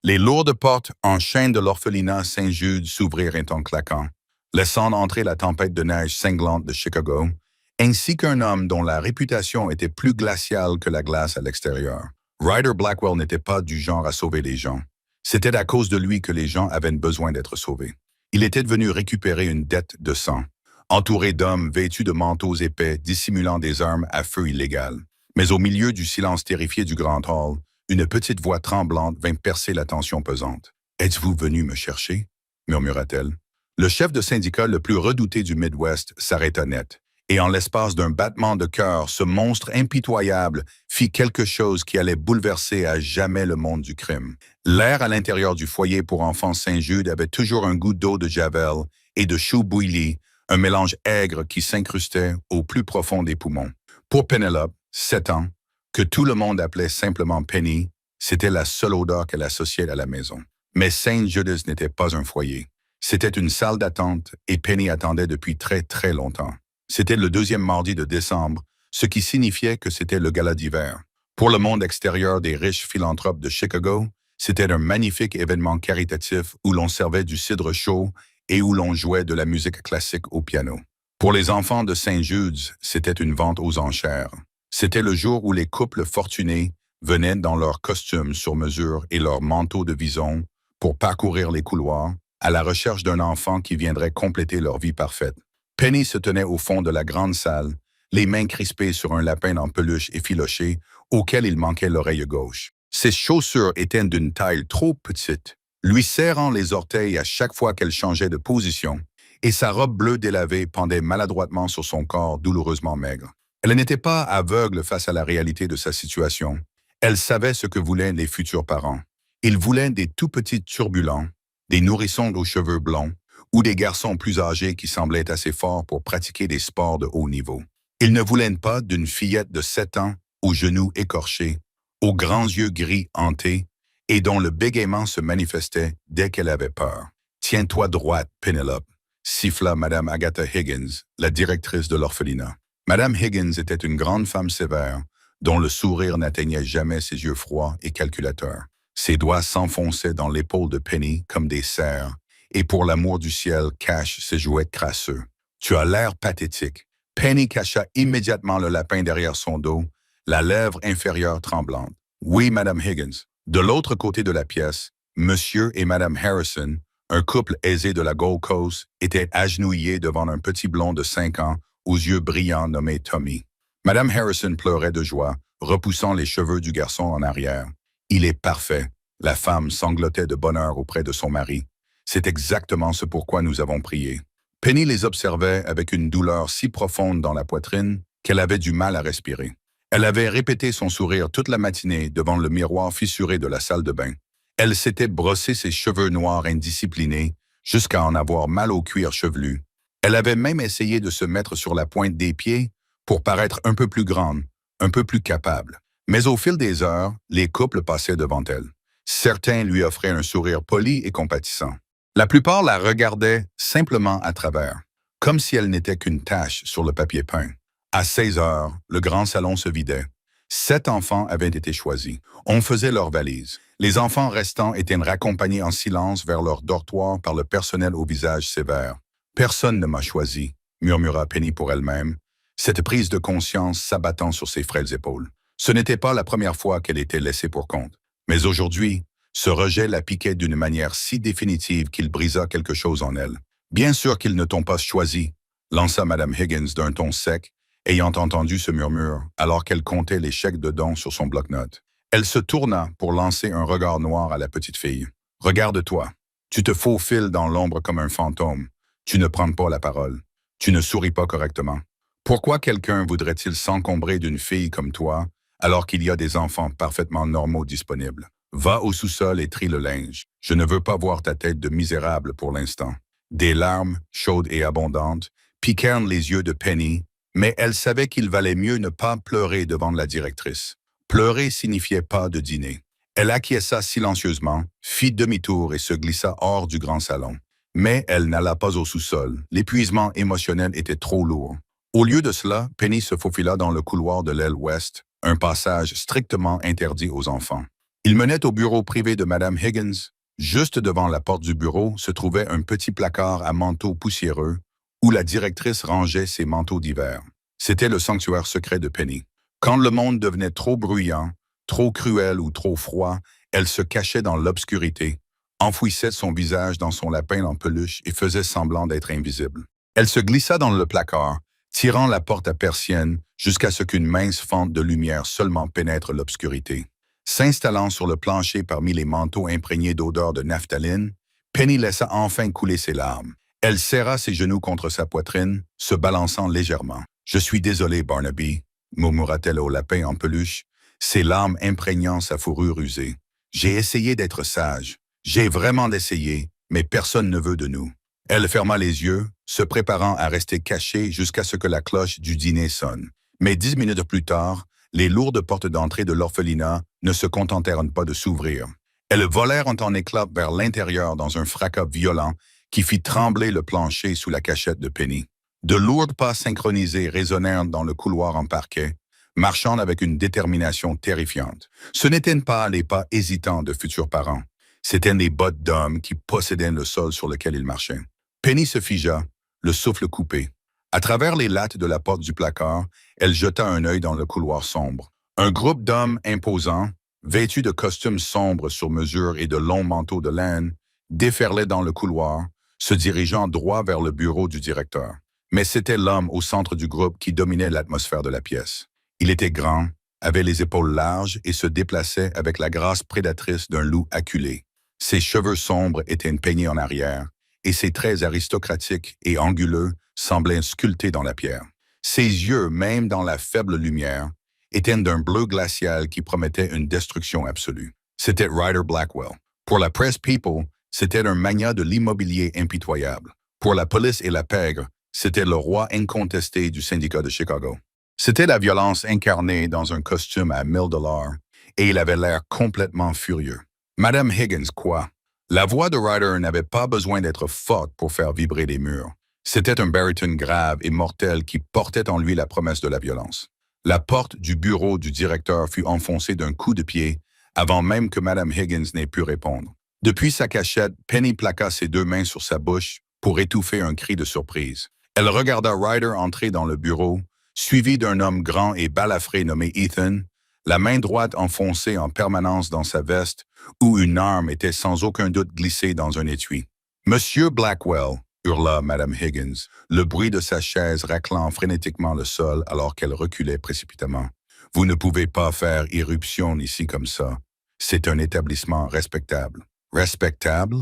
Les lourdes portes en chêne de l'orphelinat Saint-Jude s'ouvrirent en claquant, laissant entrer la tempête de neige cinglante de Chicago, ainsi qu'un homme dont la réputation était plus glaciale que la glace à l'extérieur. Ryder Blackwell n'était pas du genre à sauver les gens. C'était à cause de lui que les gens avaient besoin d'être sauvés. Il était venu récupérer une dette de sang, entouré d'hommes vêtus de manteaux épais dissimulant des armes à feu illégales. Mais au milieu du silence terrifié du grand hall, une petite voix tremblante vint percer la tension pesante. « Êtes-vous venu me chercher ?» murmura-t-elle. Le chef de syndicat le plus redouté du Midwest s'arrêta net, et en l'espace d'un battement de cœur, ce monstre impitoyable fit quelque chose qui allait bouleverser à jamais le monde du crime. L'air à l'intérieur du foyer pour enfants Saint-Jude avait toujours un goût d'eau de javel et de chou bouilli, un mélange aigre qui s'incrustait au plus profond des poumons. Pour Penelope, 7 ans, que tout le monde appelait simplement Penny, c'était la seule odeur qu'elle associait à la maison. Mais Saint Judas n'était pas un foyer. C'était une salle d'attente et Penny attendait depuis très très longtemps. C'était le 2e mardi de décembre, ce qui signifiait que c'était le gala d'hiver. Pour le monde extérieur des riches philanthropes de Chicago, c'était un magnifique événement caritatif où l'on servait du cidre chaud et où l'on jouait de la musique classique au piano. Pour les enfants de Saint Jude's, c'était une vente aux enchères. C'était le jour où les couples fortunés venaient dans leurs costumes sur mesure et leurs manteaux de vison pour parcourir les couloirs à la recherche d'un enfant qui viendrait compléter leur vie parfaite. Penny se tenait au fond de la grande salle, les mains crispées sur un lapin en peluche effiloché auquel il manquait l'oreille gauche. Ses chaussures étaient d'une taille trop petite, lui serrant les orteils à chaque fois qu'elle changeait de position, et sa robe bleue délavée pendait maladroitement sur son corps douloureusement maigre. Elle n'était pas aveugle face à la réalité de sa situation. Elle savait ce que voulaient les futurs parents. Ils voulaient des tout petits turbulents, des nourrissons aux cheveux blonds, ou des garçons plus âgés qui semblaient assez forts pour pratiquer des sports de haut niveau. Ils ne voulaient pas d'une fillette de 7 ans, aux genoux écorchés, aux grands yeux gris hantés, et dont le bégaiement se manifestait dès qu'elle avait peur. « Tiens-toi droite, Penelope », siffla Madame Agatha Higgins, la directrice de l'orphelinat. Madame Higgins était une grande femme sévère, dont le sourire n'atteignait jamais ses yeux froids et calculateurs. Ses doigts s'enfonçaient dans l'épaule de Penny comme des serres, et pour l'amour du ciel cache ses jouets crasseux. « Tu as l'air pathétique. » Penny cacha immédiatement le lapin derrière son dos, la lèvre inférieure tremblante. « Oui, Madame Higgins. » De l'autre côté de la pièce, Monsieur et Madame Harrison, un couple aisé de la Gold Coast, étaient agenouillés devant un petit blond de 5 ans aux yeux brillants nommé Tommy. Madame Harrison pleurait de joie, repoussant les cheveux du garçon en arrière. « Il est parfait. » La femme sanglotait de bonheur auprès de son mari. « C'est exactement ce pourquoi nous avons prié. » Penny les observait avec une douleur si profonde dans la poitrine qu'elle avait du mal à respirer. Elle avait répété son sourire toute la matinée devant le miroir fissuré de la salle de bain. Elle s'était brossé ses cheveux noirs indisciplinés jusqu'à en avoir mal au cuir chevelu. Elle avait même essayé de se mettre sur la pointe des pieds pour paraître un peu plus grande, un peu plus capable. Mais au fil des heures, les couples passaient devant elle. Certains lui offraient un sourire poli et compatissant. La plupart la regardaient simplement à travers, comme si elle n'était qu'une tache sur le papier peint. À 16 heures, le grand salon se vidait. 7 enfants avaient été choisis. On faisait leurs valises. Les enfants restants étaient raccompagnés en silence vers leur dortoir par le personnel au visage sévère. « Personne ne m'a choisi », murmura Penny pour elle-même, cette prise de conscience s'abattant sur ses frêles épaules. Ce n'était pas la première fois qu'elle était laissée pour compte. Mais aujourd'hui, ce rejet la piquait d'une manière si définitive qu'il brisa quelque chose en elle. « Bien sûr qu'ils ne t'ont pas choisi », lança Madame Higgins d'un ton sec, ayant entendu ce murmure alors qu'elle comptait les chèques de dons sur son bloc-notes. Elle se tourna pour lancer un regard noir à la petite fille. « Regarde-toi. Tu te faufiles dans l'ombre comme un fantôme. Tu ne prends pas la parole. Tu ne souris pas correctement. Pourquoi quelqu'un voudrait-il s'encombrer d'une fille comme toi alors qu'il y a des enfants parfaitement normaux disponibles? Va au sous-sol et trie le linge. Je ne veux pas voir ta tête de misérable pour l'instant. » Des larmes, chaudes et abondantes, piquèrent les yeux de Penny, mais elle savait qu'il valait mieux ne pas pleurer devant la directrice. Pleurer signifiait pas de dîner. Elle acquiesça silencieusement, fit demi-tour et se glissa hors du grand salon. Mais elle n'alla pas au sous-sol. L'épuisement émotionnel était trop lourd. Au lieu de cela, Penny se faufila dans le couloir de l'aile ouest, un passage strictement interdit aux enfants. Il menait au bureau privé de Madame Higgins. Juste devant la porte du bureau se trouvait un petit placard à manteaux poussiéreux où la directrice rangeait ses manteaux d'hiver. C'était le sanctuaire secret de Penny. Quand le monde devenait trop bruyant, trop cruel ou trop froid, elle se cachait dans l'obscurité, enfouissait son visage dans son lapin en peluche et faisait semblant d'être invisible. Elle se glissa dans le placard, tirant la porte à persienne jusqu'à ce qu'une mince fente de lumière seulement pénètre l'obscurité. S'installant sur le plancher parmi les manteaux imprégnés d'odeur de naphtaline, Penny laissa enfin couler ses larmes. Elle serra ses genoux contre sa poitrine, se balançant légèrement. « Je suis désolée, Barnaby », murmura-t-elle au lapin en peluche, ses larmes imprégnant sa fourrure usée. « J'ai essayé d'être sage. J'ai vraiment essayé, mais personne ne veut de nous. » Elle ferma les yeux, se préparant à rester cachée jusqu'à ce que la cloche du dîner sonne. Mais 10 minutes plus tard, les lourdes portes d'entrée de l'orphelinat ne se contentèrent pas de s'ouvrir. Elles volèrent en éclats vers l'intérieur dans un fracas violent qui fit trembler le plancher sous la cachette de Penny. De lourds pas synchronisés résonnèrent dans le couloir en parquet, marchant avec une détermination terrifiante. Ce n'étaient pas les pas hésitants de futurs parents. C'étaient les bottes d'hommes qui possédaient le sol sur lequel ils marchaient. Penny se figea, le souffle coupé. À travers les lattes de la porte du placard, elle jeta un œil dans le couloir sombre. Un groupe d'hommes imposants, vêtus de costumes sombres sur mesure et de longs manteaux de laine, déferlait dans le couloir, se dirigeant droit vers le bureau du directeur. Mais c'était l'homme au centre du groupe qui dominait l'atmosphère de la pièce. Il était grand, avait les épaules larges et se déplaçait avec la grâce prédatrice d'un loup acculé. Ses cheveux sombres étaient peignés en arrière, et ses traits aristocratiques et anguleux semblaient sculptés dans la pierre. Ses yeux, même dans la faible lumière, étaient d'un bleu glacial qui promettait une destruction absolue. C'était Ryder Blackwell. Pour la presse People, c'était un magnat de l'immobilier impitoyable. Pour la police et la pègre, c'était le roi incontesté du syndicat de Chicago. C'était la violence incarnée dans un costume à $1000, et il avait l'air complètement furieux. Madame Higgins, quoi? La voix de Ryder n'avait pas besoin d'être forte pour faire vibrer les murs. C'était un baryton grave et mortel qui portait en lui la promesse de la violence. La porte du bureau du directeur fut enfoncée d'un coup de pied avant même que Madame Higgins n'ait pu répondre. Depuis sa cachette, Penny plaqua ses deux mains sur sa bouche pour étouffer un cri de surprise. Elle regarda Ryder entrer dans le bureau, suivi d'un homme grand et balafré nommé Ethan, la main droite enfoncée en permanence dans sa veste, où une arme était sans aucun doute glissée dans un étui. « Monsieur Blackwell !» hurla Madame Higgins, le bruit de sa chaise raclant frénétiquement le sol alors qu'elle reculait précipitamment. « Vous ne pouvez pas faire irruption ici comme ça. C'est un établissement respectable. »« Respectable ?»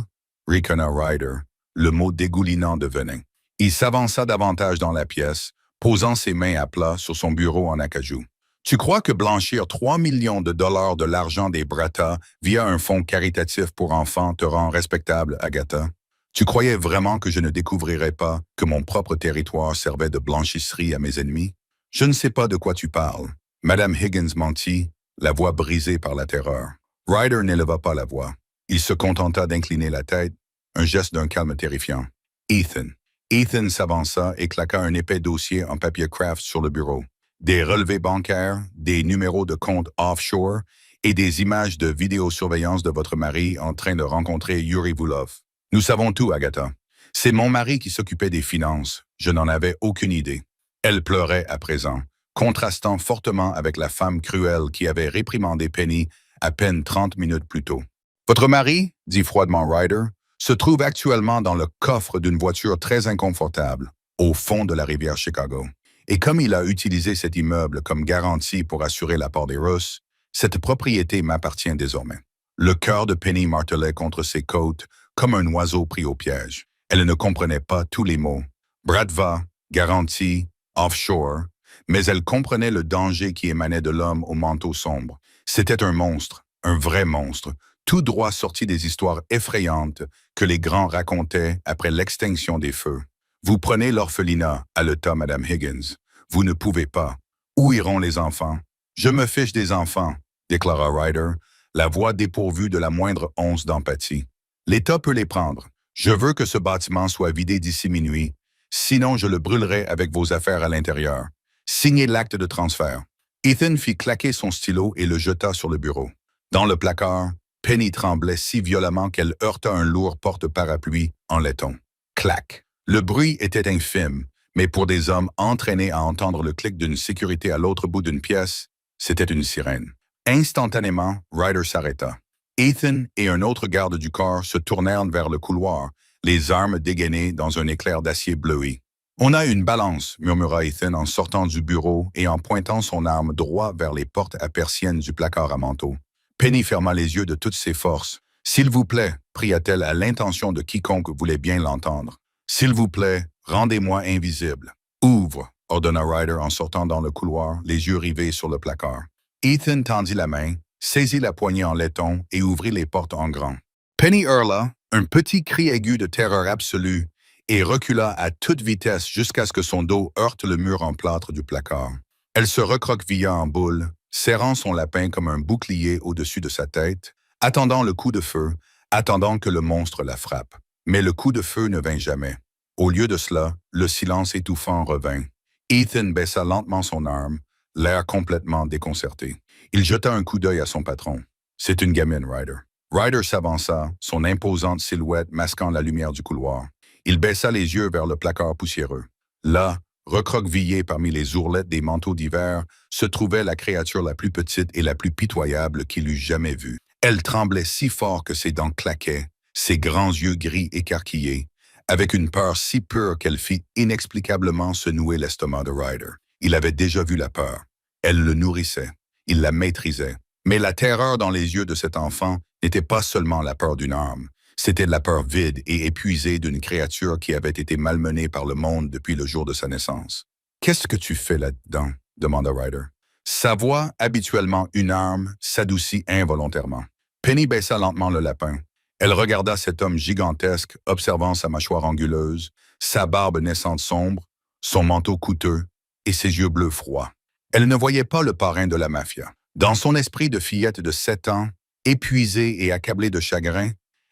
ricana Ryder, le mot dégoulinant de venin. Il s'avança davantage dans la pièce, posant ses mains à plat sur son bureau en acajou. « Tu crois que blanchir 3 millions de dollars de l'argent des Bratta via un fonds caritatif pour enfants te rend respectable, Agatha? Tu croyais vraiment que je ne découvrirais pas que mon propre territoire servait de blanchisserie à mes ennemis? Je ne sais pas de quoi tu parles. » Madame Higgins mentit, la voix brisée par la terreur. Ryder n'éleva pas la voix. Il se contenta d'incliner la tête, un geste d'un calme terrifiant. « Ethan. » Ethan s'avança et claqua un épais dossier en papier craft sur le bureau. Des relevés bancaires, des numéros de compte offshore et des images de vidéosurveillance de votre mari en train de rencontrer Yuri Vulov. Nous savons tout, Agatha. C'est mon mari qui s'occupait des finances. Je n'en avais aucune idée. Elle pleurait à présent, contrastant fortement avec la femme cruelle qui avait réprimandé Penny à peine 30 minutes plus tôt. « Votre mari, » dit froidement Ryder, « se trouve actuellement dans le coffre d'une voiture très inconfortable, au fond de la rivière Chicago. Et comme il a utilisé cet immeuble comme garantie pour assurer l'apport des Russes, cette propriété m'appartient désormais. » Le cœur de Penny martelait contre ses côtes comme un oiseau pris au piège. Elle ne comprenait pas tous les mots. Bratva, garantie, offshore, mais elle comprenait le danger qui émanait de l'homme au manteau sombre. C'était un monstre, un vrai monstre, tout droit sorti des histoires effrayantes que les grands racontaient après l'extinction des feux. « Vous prenez l'orphelinat, haleta Madame Higgins. Vous ne pouvez pas. Où iront les enfants? »« Je me fiche des enfants, » déclara Ryder, la voix dépourvue de la moindre once d'empathie. « L'État peut les prendre. Je veux que ce bâtiment soit vidé d'ici minuit, sinon je le brûlerai avec vos affaires à l'intérieur. Signez l'acte de transfert. » Ethan fit claquer son stylo et le jeta sur le bureau. Dans le placard, Penny tremblait si violemment qu'elle heurta un lourd porte-parapluie en laiton. Clac! Le bruit était infime, mais pour des hommes entraînés à entendre le clic d'une sécurité à l'autre bout d'une pièce, c'était une sirène. Instantanément, Ryder s'arrêta. Ethan et un autre garde du corps se tournèrent vers le couloir, les armes dégainées dans un éclair d'acier bleué. « On a une balance », murmura Ethan en sortant du bureau et en pointant son arme droit vers les portes à persiennes du placard à manteau. Penny ferma les yeux de toutes ses forces. « S'il vous plaît », pria-t-elle à l'intention de quiconque voulait bien l'entendre. « S'il vous plaît, rendez-moi invisible. »« Ouvre », ordonna Ryder en sortant dans le couloir, les yeux rivés sur le placard. Ethan tendit la main, saisit la poignée en laiton et ouvrit les portes en grand. Penny hurla, un petit cri aigu de terreur absolue, et recula à toute vitesse jusqu'à ce que son dos heurte le mur en plâtre du placard. Elle se recroquevilla en boule, serrant son lapin comme un bouclier au-dessus de sa tête, attendant le coup de feu, attendant que le monstre la frappe. Mais le coup de feu ne vint jamais. Au lieu de cela, le silence étouffant revint. Ethan baissa lentement son arme, l'air complètement déconcerté. Il jeta un coup d'œil à son patron. « C'est une gamine, Ryder. » Ryder s'avança, son imposante silhouette masquant la lumière du couloir. Il baissa les yeux vers le placard poussiéreux. Là, recroquevillée parmi les ourlettes des manteaux d'hiver, se trouvait la créature la plus petite et la plus pitoyable qu'il eût jamais vue. Elle tremblait si fort que ses dents claquaient, ses grands yeux gris écarquillés, avec une peur si pure qu'elle fit inexplicablement se nouer l'estomac de Ryder. Il avait déjà vu la peur. Elle le nourrissait. Il la maîtrisait. Mais la terreur dans les yeux de cet enfant n'était pas seulement la peur d'une arme. C'était la peur vide et épuisée d'une créature qui avait été malmenée par le monde depuis le jour de sa naissance. « Qu'est-ce que tu fais là-dedans » demanda Ryder. Sa voix, habituellement une arme, s'adoucit involontairement. Penny baissa lentement le lapin. Elle regarda cet homme gigantesque, observant sa mâchoire anguleuse, sa barbe naissante sombre, son manteau coûteux et ses yeux bleus froids. Elle ne voyait pas le parrain de la mafia. Dans son esprit de fillette de 7 ans, épuisée et accablée de chagrin,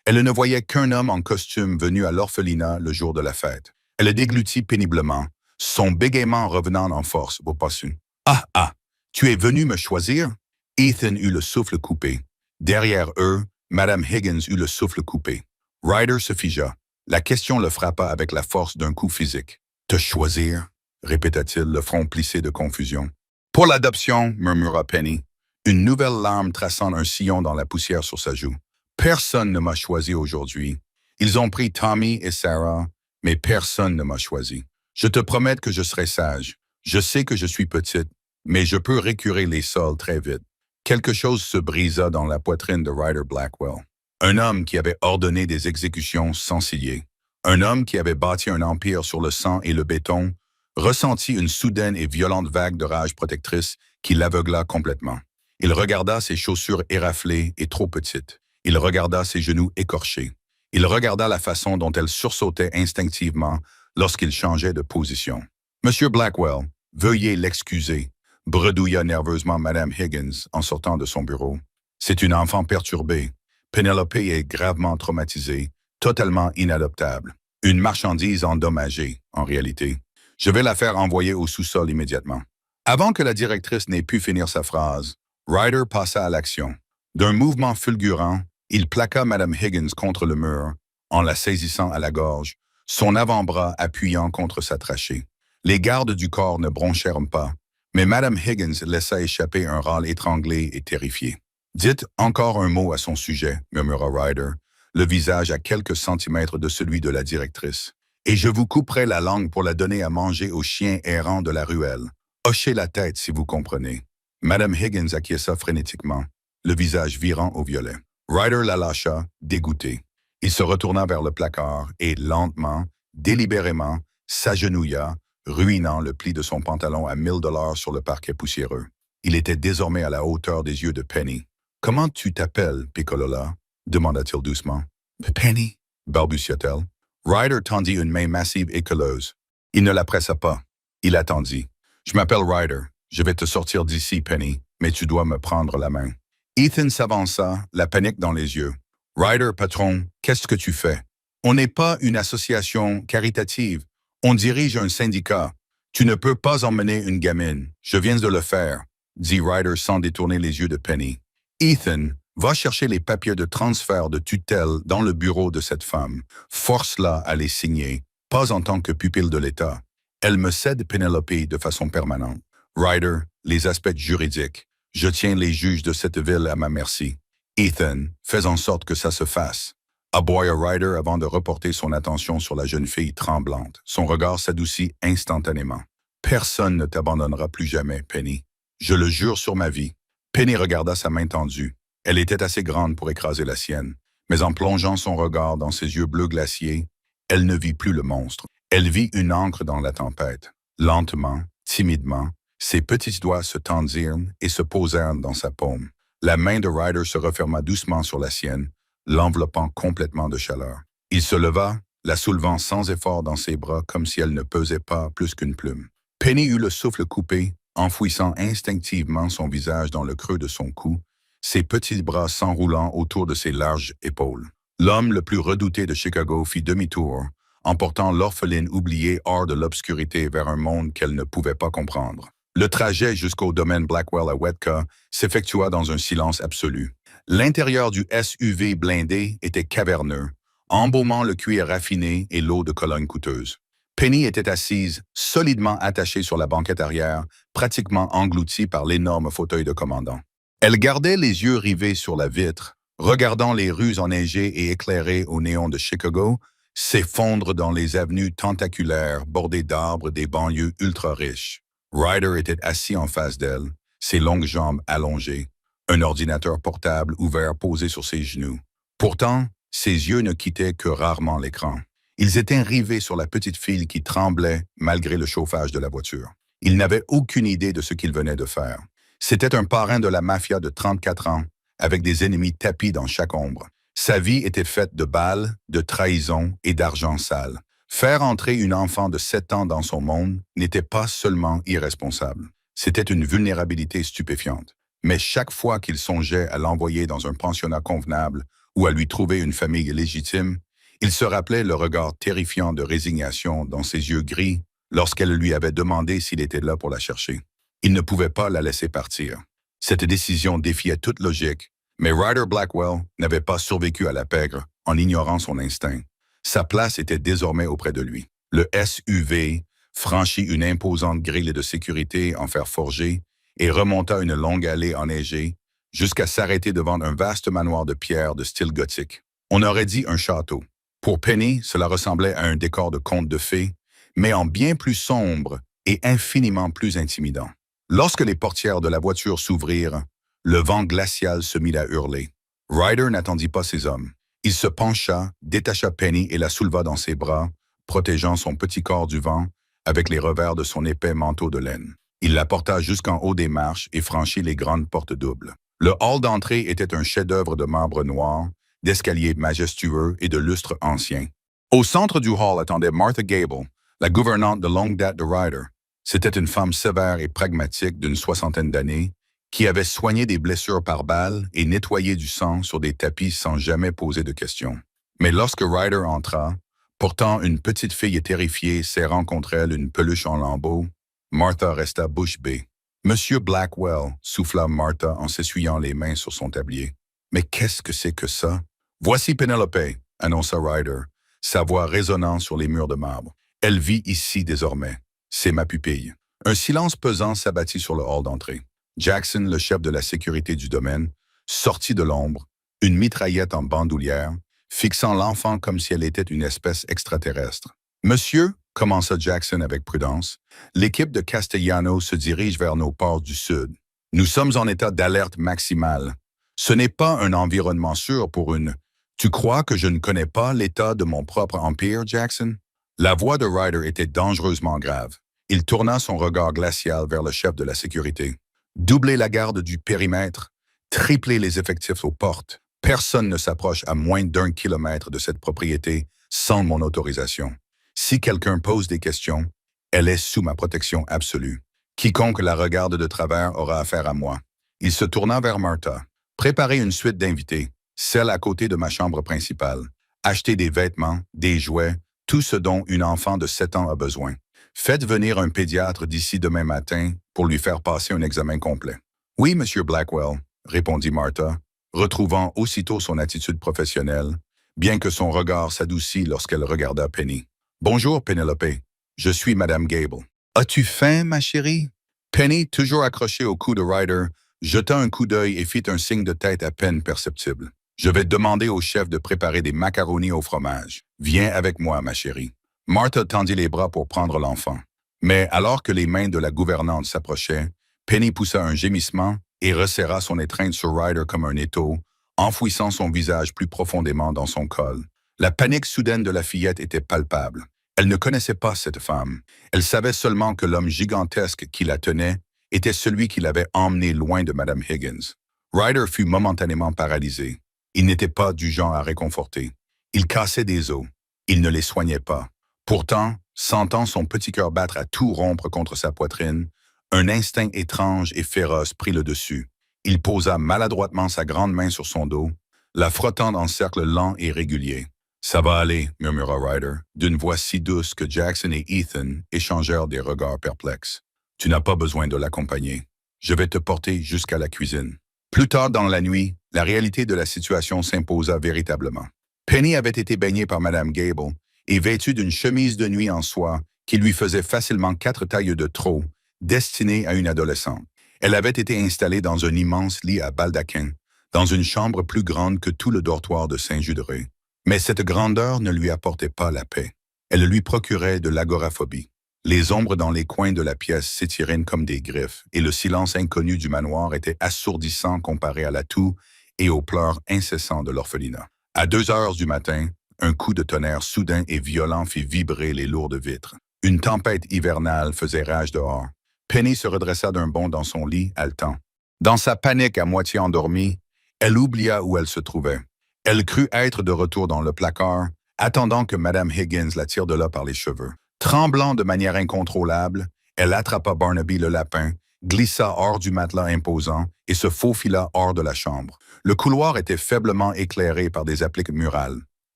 elle ne voyait qu'un homme en costume venu à l'orphelinat le jour de la fête. Elle le déglutit péniblement, son bégaiement revenant en force au passu. « Ah, ah, tu es venu me choisir? » Ethan eut le souffle coupé. Derrière eux, Madame Higgins eut le souffle coupé. Ryder se figea. La question le frappa avec la force d'un coup physique. « Te choisir ?» répéta-t-il, le front plissé de confusion. « Pour l'adoption, murmura Penny, une nouvelle larme traçant un sillon dans la poussière sur sa joue. Personne ne m'a choisi aujourd'hui. Ils ont pris Tommy et Sarah, mais personne ne m'a choisi. Je te promets que je serai sage. Je sais que je suis petite, mais je peux récurer les sols très vite. » Quelque chose se brisa dans la poitrine de Ryder Blackwell. Un homme qui avait ordonné des exécutions sans ciller. Un homme qui avait bâti un empire sur le sang et le béton, ressentit une soudaine et violente vague de rage protectrice qui l'aveugla complètement. Il regarda ses chaussures éraflées et trop petites. Il regarda ses genoux écorchés. Il regarda la façon dont elle sursautait instinctivement lorsqu'il changeait de position. « Monsieur Blackwell, veuillez l'excuser », bredouilla nerveusement Madame Higgins en sortant de son bureau. « C'est une enfant perturbée. Penelope est gravement traumatisée, totalement inadoptable. Une marchandise endommagée, en réalité. Je vais la faire envoyer au sous-sol immédiatement. » Avant que la directrice n'ait pu finir sa phrase, Ryder passa à l'action. D'un mouvement fulgurant, il plaqua Madame Higgins contre le mur, en la saisissant à la gorge, son avant-bras appuyant contre sa trachée. Les gardes du corps ne bronchèrent pas, mais Madame Higgins laissa échapper un râle étranglé et terrifié. « Dites encore un mot à son sujet, » murmura Ryder, le visage à quelques centimètres de celui de la directrice. « Et je vous couperai la langue pour la donner à manger aux chiens errants de la ruelle. Hochez la tête si vous comprenez. » Madame Higgins acquiesça frénétiquement, le visage virant au violet. Ryder la lâcha, dégoûté. Il se retourna vers le placard et, lentement, délibérément, s'agenouilla, ruinant le pli de son pantalon à $1000 sur le parquet poussiéreux. Il était désormais à la hauteur des yeux de Penny. « Comment tu t'appelles, Piccolola ?» demanda-t-il doucement. « Penny » balbutia-t-elle. Ryder tendit une main massive et quelleuse. Il ne la pressa pas. Il attendit. « Je m'appelle Ryder. Je vais te sortir d'ici, Penny, mais tu dois me prendre la main. » Ethan s'avança, la panique dans les yeux. « Ryder, patron, qu'est-ce que tu fais? On n'est pas une association caritative. On dirige un syndicat. Tu ne peux pas emmener une gamine. Je viens de le faire, » dit Ryder sans détourner les yeux de Penny. Ethan, Va chercher les papiers de transfert de tutelle dans le bureau de cette femme. Force-la à les signer, pas en tant que pupille de l'État. Elle me cède Penelope de façon permanente. Ryder, les aspects juridiques. Je tiens les juges de cette ville à ma merci. Ethan, fais en sorte que ça se fasse. Aboya Ryder avant de reporter son attention sur la jeune fille tremblante. Son regard s'adoucit instantanément. Personne ne t'abandonnera plus jamais, Penny. Je le jure sur ma vie. Penny regarda sa main tendue. Elle était assez grande pour écraser la sienne, mais en plongeant son regard dans ses yeux bleus glaciers, elle ne vit plus le monstre. Elle vit une ancre dans la tempête. Lentement, timidement, ses petits doigts se tendirent et se posèrent dans sa paume. La main de Ryder se referma doucement sur la sienne, l'enveloppant complètement de chaleur. Il se leva, la soulevant sans effort dans ses bras comme si elle ne pesait pas plus qu'une plume. Penny eut le souffle coupé, enfouissant instinctivement son visage dans le creux de son cou, ses petits bras s'enroulant autour de ses larges épaules. L'homme le plus redouté de Chicago fit demi-tour, emportant l'orpheline oubliée hors de l'obscurité vers un monde qu'elle ne pouvait pas comprendre. Le trajet jusqu'au domaine Blackwell à Wetka s'effectua dans un silence absolu. L'intérieur du SUV blindé était caverneux, embaumant le cuir raffiné et l'eau de Cologne coûteuse. Penny était assise, solidement attachée sur la banquette arrière, pratiquement engloutie par l'énorme fauteuil de commandant. Elle gardait les yeux rivés sur la vitre, regardant les rues enneigées et éclairées au néon de Chicago s'effondrer dans les avenues tentaculaires bordées d'arbres des banlieues ultra-riches. Ryder était assis en face d'elle, ses longues jambes allongées, un ordinateur portable ouvert posé sur ses genoux. Pourtant, ses yeux ne quittaient que rarement l'écran. Ils étaient rivés sur la petite fille qui tremblait malgré le chauffage de la voiture. Il n'avait aucune idée de ce qu'il venait de faire. C'était un parrain de la mafia de 34 ans, avec des ennemis tapis dans chaque ombre. Sa vie était faite de balles, de trahisons et d'argent sale. Faire entrer une enfant de 7 ans dans son monde n'était pas seulement irresponsable. C'était une vulnérabilité stupéfiante. Mais chaque fois qu'il songeait à l'envoyer dans un pensionnat convenable ou à lui trouver une famille légitime, il se rappelait le regard terrifiant de résignation dans ses yeux gris lorsqu'elle lui avait demandé s'il était là pour la chercher. Il ne pouvait pas la laisser partir. Cette décision défiait toute logique, mais Ryder Blackwell n'avait pas survécu à la pègre en ignorant son instinct. Sa place était désormais auprès de lui. Le SUV franchit une imposante grille de sécurité en fer forgé et remonta une longue allée enneigée jusqu'à s'arrêter devant un vaste manoir de pierre de style gothique. On aurait dit un château. Pour Penny, cela ressemblait à un décor de conte de fées, mais en bien plus sombre et infiniment plus intimidant. Lorsque les portières de la voiture s'ouvrirent, le vent glacial se mit à hurler. Ryder n'attendit pas ses hommes. Il se pencha, détacha Penny et la souleva dans ses bras, protégeant son petit corps du vent avec les revers de son épais manteau de laine. Il la porta jusqu'en haut des marches et franchit les grandes portes doubles. Le hall d'entrée était un chef-d'œuvre de marbre noir, d'escaliers majestueux et de lustres anciens. Au centre du hall attendait Martha Gable, la gouvernante de longue date de Ryder. C'était une femme sévère et pragmatique d'une 60aine d'années qui avait soigné des blessures par balles et nettoyé du sang sur des tapis sans jamais poser de questions. Mais lorsque Ryder entra, portant une petite fille terrifiée serrant contre elle une peluche en lambeaux, Martha resta bouche bée. « Monsieur Blackwell » souffla Martha en s'essuyant les mains sur son tablier. « Mais qu'est-ce que c'est que ça? »« Voici Penelope » annonça Ryder, sa voix résonnant sur les murs de marbre. « Elle vit ici désormais. C'est ma pupille. » Un silence pesant s'abattit sur le hall d'entrée. Jackson, le chef de la sécurité du domaine, sortit de l'ombre, une mitraillette en bandoulière, fixant l'enfant comme si elle était une espèce extraterrestre. « Monsieur » commença Jackson avec prudence, « l'équipe de Castellano se dirige vers nos ports du sud. Nous sommes en état d'alerte maximale. Ce n'est pas un environnement sûr pour une... Tu crois que je ne connais pas l'état de mon propre empire, Jackson? » La voix de Ryder était dangereusement grave. Il tourna son regard glacial vers le chef de la sécurité. « Doublez la garde du périmètre, triplez les effectifs aux portes. Personne ne s'approche à moins d'1 kilomètre de cette propriété sans mon autorisation. Si quelqu'un pose des questions, elle est sous ma protection absolue. Quiconque la regarde de travers aura affaire à moi. » Il se tourna vers Martha. « Préparez une suite d'invités, celle à côté de ma chambre principale. Achetez des vêtements, des jouets, tout ce dont une enfant de 7 ans a besoin. Faites venir un pédiatre d'ici demain matin pour lui faire passer un examen complet. »« Oui, Monsieur Blackwell, » répondit Martha, retrouvant aussitôt son attitude professionnelle, bien que son regard s'adoucit lorsqu'elle regarda Penny. « Bonjour, Penelope. Je suis Madame Gable. As-tu faim, ma chérie? » Penny, toujours accrochée au cou de Ryder, jeta un coup d'œil et fit un signe de tête à peine perceptible. « Je vais demander au chef de préparer des macaronis au fromage. Viens avec moi, ma chérie. » Martha tendit les bras pour prendre l'enfant. Mais alors que les mains de la gouvernante s'approchaient, Penny poussa un gémissement et resserra son étreinte sur Ryder comme un étau, enfouissant son visage plus profondément dans son col. La panique soudaine de la fillette était palpable. Elle ne connaissait pas cette femme. Elle savait seulement que l'homme gigantesque qui la tenait était celui qui l'avait emmenée loin de Madame Higgins. Ryder fut momentanément paralysé. Il n'était pas du genre à réconforter. Il cassait des os. Il ne les soignait pas. Pourtant, sentant son petit cœur battre à tout rompre contre sa poitrine, un instinct étrange et féroce prit le dessus. Il posa maladroitement sa grande main sur son dos, la frottant en cercle lent et régulier. « Ça va aller, » murmura Ryder, d'une voix si douce que Jackson et Ethan échangèrent des regards perplexes. « Tu n'as pas besoin de l'accompagner. Je vais te porter jusqu'à la cuisine. » Plus tard dans la nuit, la réalité de la situation s'imposa véritablement. Penny avait été baignée par Madame Gable et vêtue d'une chemise de nuit en soie qui lui faisait facilement 4 tailles de trop, destinée à une adolescente. Elle avait été installée dans un immense lit à baldaquin, dans une chambre plus grande que tout le dortoir de Saint-Juderay. Mais cette grandeur ne lui apportait pas la paix. Elle lui procurait de l'agoraphobie. Les ombres dans les coins de la pièce s'étiraient comme des griffes, et le silence inconnu du manoir était assourdissant comparé à la toux et aux pleurs incessants de l'orphelinat. À 2 heures du matin, un coup de tonnerre soudain et violent fit vibrer les lourdes vitres. Une tempête hivernale faisait rage dehors. Penny se redressa d'un bond dans son lit, haletant. Dans sa panique à moitié endormie, elle oublia où elle se trouvait. Elle crut être de retour dans le placard, attendant que Madame Higgins la tire de là par les cheveux. Tremblant de manière incontrôlable, elle attrapa Barnaby le lapin, glissa hors du matelas imposant et se faufila hors de la chambre. Le couloir était faiblement éclairé par des appliques murales.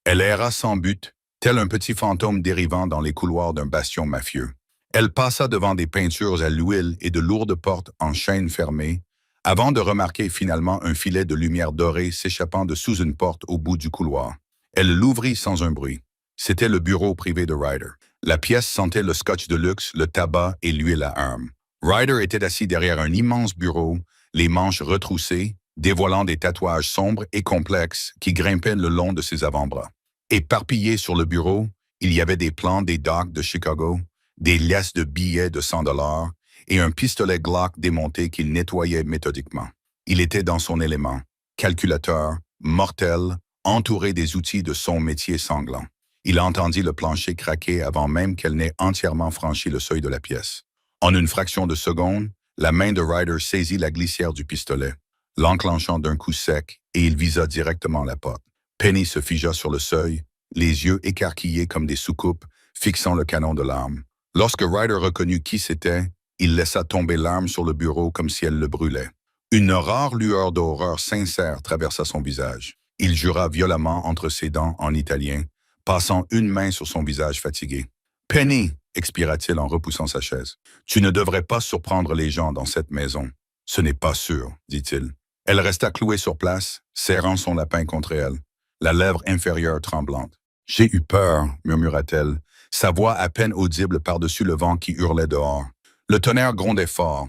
Elle erra sans but, tel un petit fantôme dérivant dans les couloirs d'un bastion mafieux. Elle passa devant des peintures à l'huile et de lourdes portes en chêne fermées, avant de remarquer finalement un filet de lumière dorée s'échappant de sous une porte au bout du couloir. Elle l'ouvrit sans un bruit. C'était le bureau privé de Ryder. La pièce sentait le scotch de luxe, le tabac et l'huile à armes. Ryder était assis derrière un immense bureau, les manches retroussées, dévoilant des tatouages sombres et complexes qui grimpaient le long de ses avant-bras. Éparpillés sur le bureau, il y avait des plans des docks de Chicago, des liasses de billets de 100 $ et un pistolet Glock démonté qu'il nettoyait méthodiquement. Il était dans son élément, calculateur, mortel, entouré des outils de son métier sanglant. Il entendit le plancher craquer avant même qu'elle n'ait entièrement franchi le seuil de la pièce. En une fraction de seconde, la main de Ryder saisit la glissière du pistolet, l'enclenchant d'un coup sec, et il visa directement la porte. Penny se figea sur le seuil, les yeux écarquillés comme des soucoupes, fixant le canon de l'arme. Lorsque Ryder reconnut qui c'était, il laissa tomber l'arme sur le bureau comme si elle le brûlait. Une rare lueur d'horreur sincère traversa son visage. Il jura violemment entre ses dents en italien, passant une main sur son visage fatigué. « Penny !» expira-t-il en repoussant sa chaise. « Tu ne devrais pas surprendre les gens dans cette maison. »« Ce n'est pas sûr, » dit-il. Elle resta clouée sur place, serrant son lapin contre elle, la lèvre inférieure tremblante. « J'ai eu peur, » murmura-t-elle, sa voix à peine audible par-dessus le vent qui hurlait dehors. Le tonnerre grondait fort.